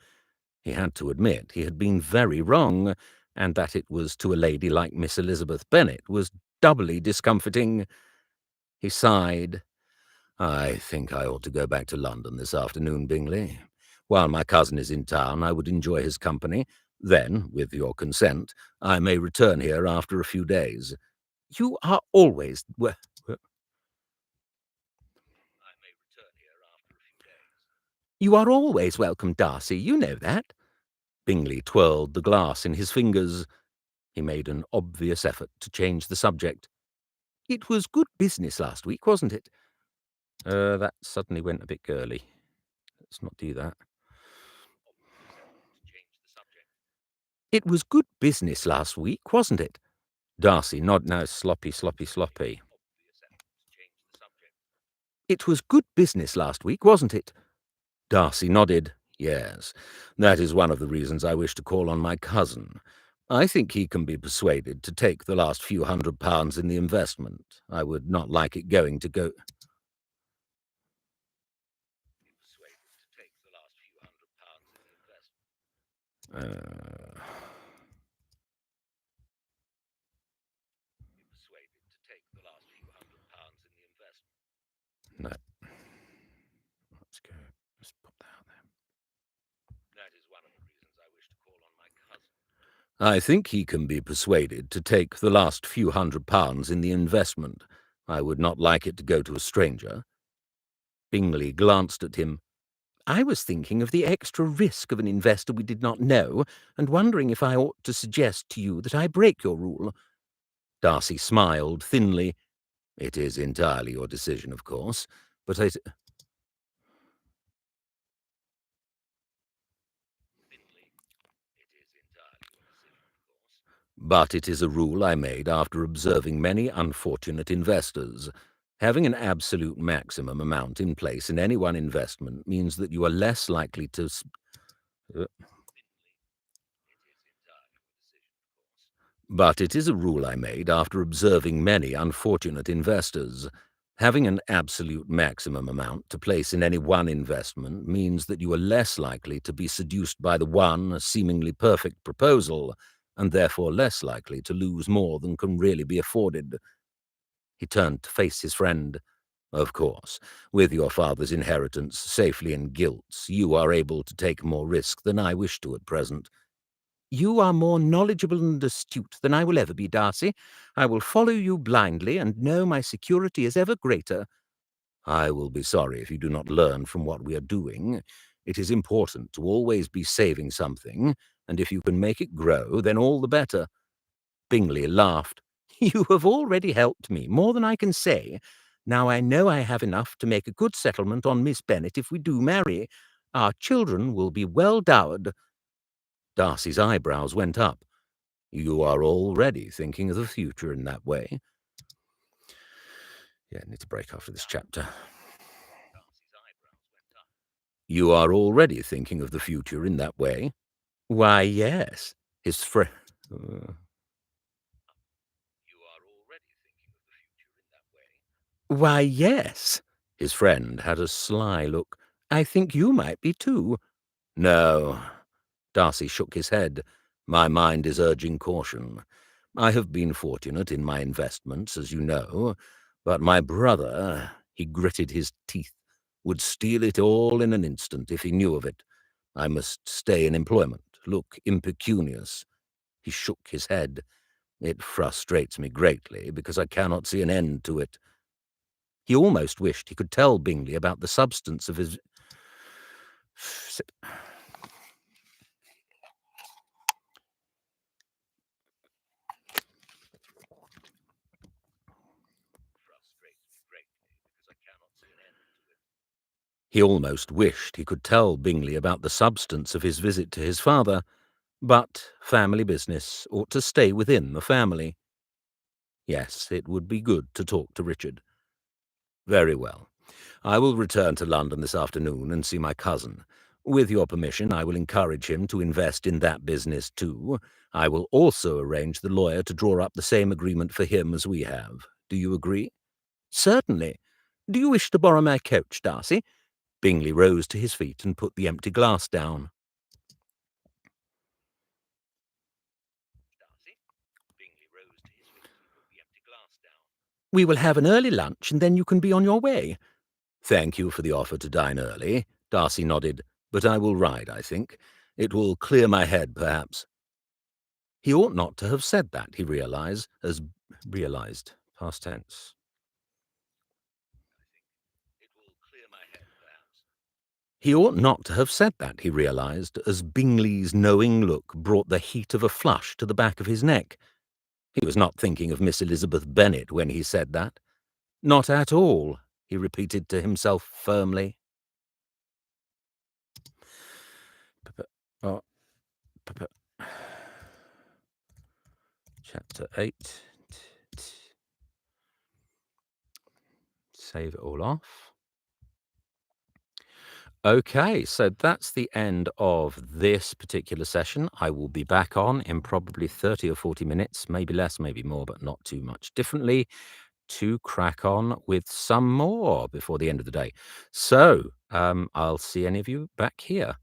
He had to admit he had been very wrong, and that it was to a lady like Miss Elizabeth Bennet was doubly discomfiting. He sighed. "I think I ought to go back to London this afternoon, Bingley. While my cousin is in town, I would enjoy his company. Then, with your consent, I may return here after a few days." "You are always... You are always welcome, Darcy. You know that." Bingley twirled the glass in his fingers. He made an obvious effort to change the subject. "It was good business last week, wasn't it?" That suddenly went a bit girly. Let's not do that. "It was good business last week, wasn't it?" Darcy nodded. "No, sloppy, sloppy, sloppy." "It was good business last week, wasn't it?" Darcy nodded. "Yes, that is one of the reasons I wish to call on my cousin. I think he can be persuaded to take the last few £100 in the investment. I would not like it going to go... Uh, no. Let's go. Let's put that out there. That is one of the reasons I wish to call on my cousin. I think he can be persuaded to take the last few £100 in the investment. I would not like it to go to a stranger." Bingley glanced at him. "I was thinking of the extra risk of an investor we did not know, and wondering if I ought to suggest to you that I break your rule." Darcy smiled thinly. "It is entirely your decision, of course, but it is a rule I made after observing many unfortunate investors. Having an absolute maximum amount in place in any one investment means that you are less likely to... uh, But it is a rule I made after observing many unfortunate investors. Having an absolute maximum amount to place in any one investment means that you are less likely to be seduced by the one seemingly perfect proposal, and therefore less likely to lose more than can really be afforded." He turned to face his friend. "Of course, with your father's inheritance safely in gilts, you are able to take more risk than I wish to at present." "You are more knowledgeable and astute than I will ever be, Darcy. I will follow you blindly, and know my security is ever greater." "I will be sorry if you do not learn from what we are doing. It is important to always be saving something, and if you can make it grow, then all the better." Bingley laughed. "You have already helped me, more than I can say. Now I know I have enough to make a good settlement on Miss Bennet if we do marry. Our children will be well dowered." Darcy's eyebrows went up. "You are already thinking of the future in that way?" Yeah, I need to break after this chapter. "You are already thinking of the future in that way?" "Why, yes." His friend... "Why, yes." His friend had a sly look. "I think you might be too." "No." Darcy shook his head. "My mind is urging caution. I have been fortunate in my investments, as you know, but my brother," he gritted his teeth, "would steal it all in an instant if he knew of it. I must stay in employment, look impecunious." He shook his head. "It frustrates me greatly because I cannot see an end to it." He almost wished he could tell Bingley about the substance of his... He almost wished he could tell Bingley about the substance of his visit to his father, but family business ought to stay within the family. Yes, it would be good to talk to Richard. Very well. I will return to London this afternoon and see my cousin. With your permission, I will encourage him to invest in that business too. I will also arrange the lawyer to draw up the same agreement for him as we have. Do you agree? Certainly. Do you wish to borrow my coach, Darcy? Bingley rose to his feet and put the empty glass down. We will have an early lunch and then you can be on your way. Thank you for the offer to dine early. Darcy nodded. But I will ride, I think. It will clear my head, perhaps. He ought not to have said that, he realized, past tense. He ought not to have said that, he realized, as Bingley's knowing look brought the heat of a flush to the back of his neck. He was not thinking of Miss Elizabeth Bennet when he said that. Not at all, he repeated to himself firmly. Chapter 8. Save it all off. Okay, so that's the end of this particular session. I will be back on in probably 30 or 40 minutes, maybe less, maybe more, but not too much differently, to crack on with some more before the end of the day. So I'll see any of you back here.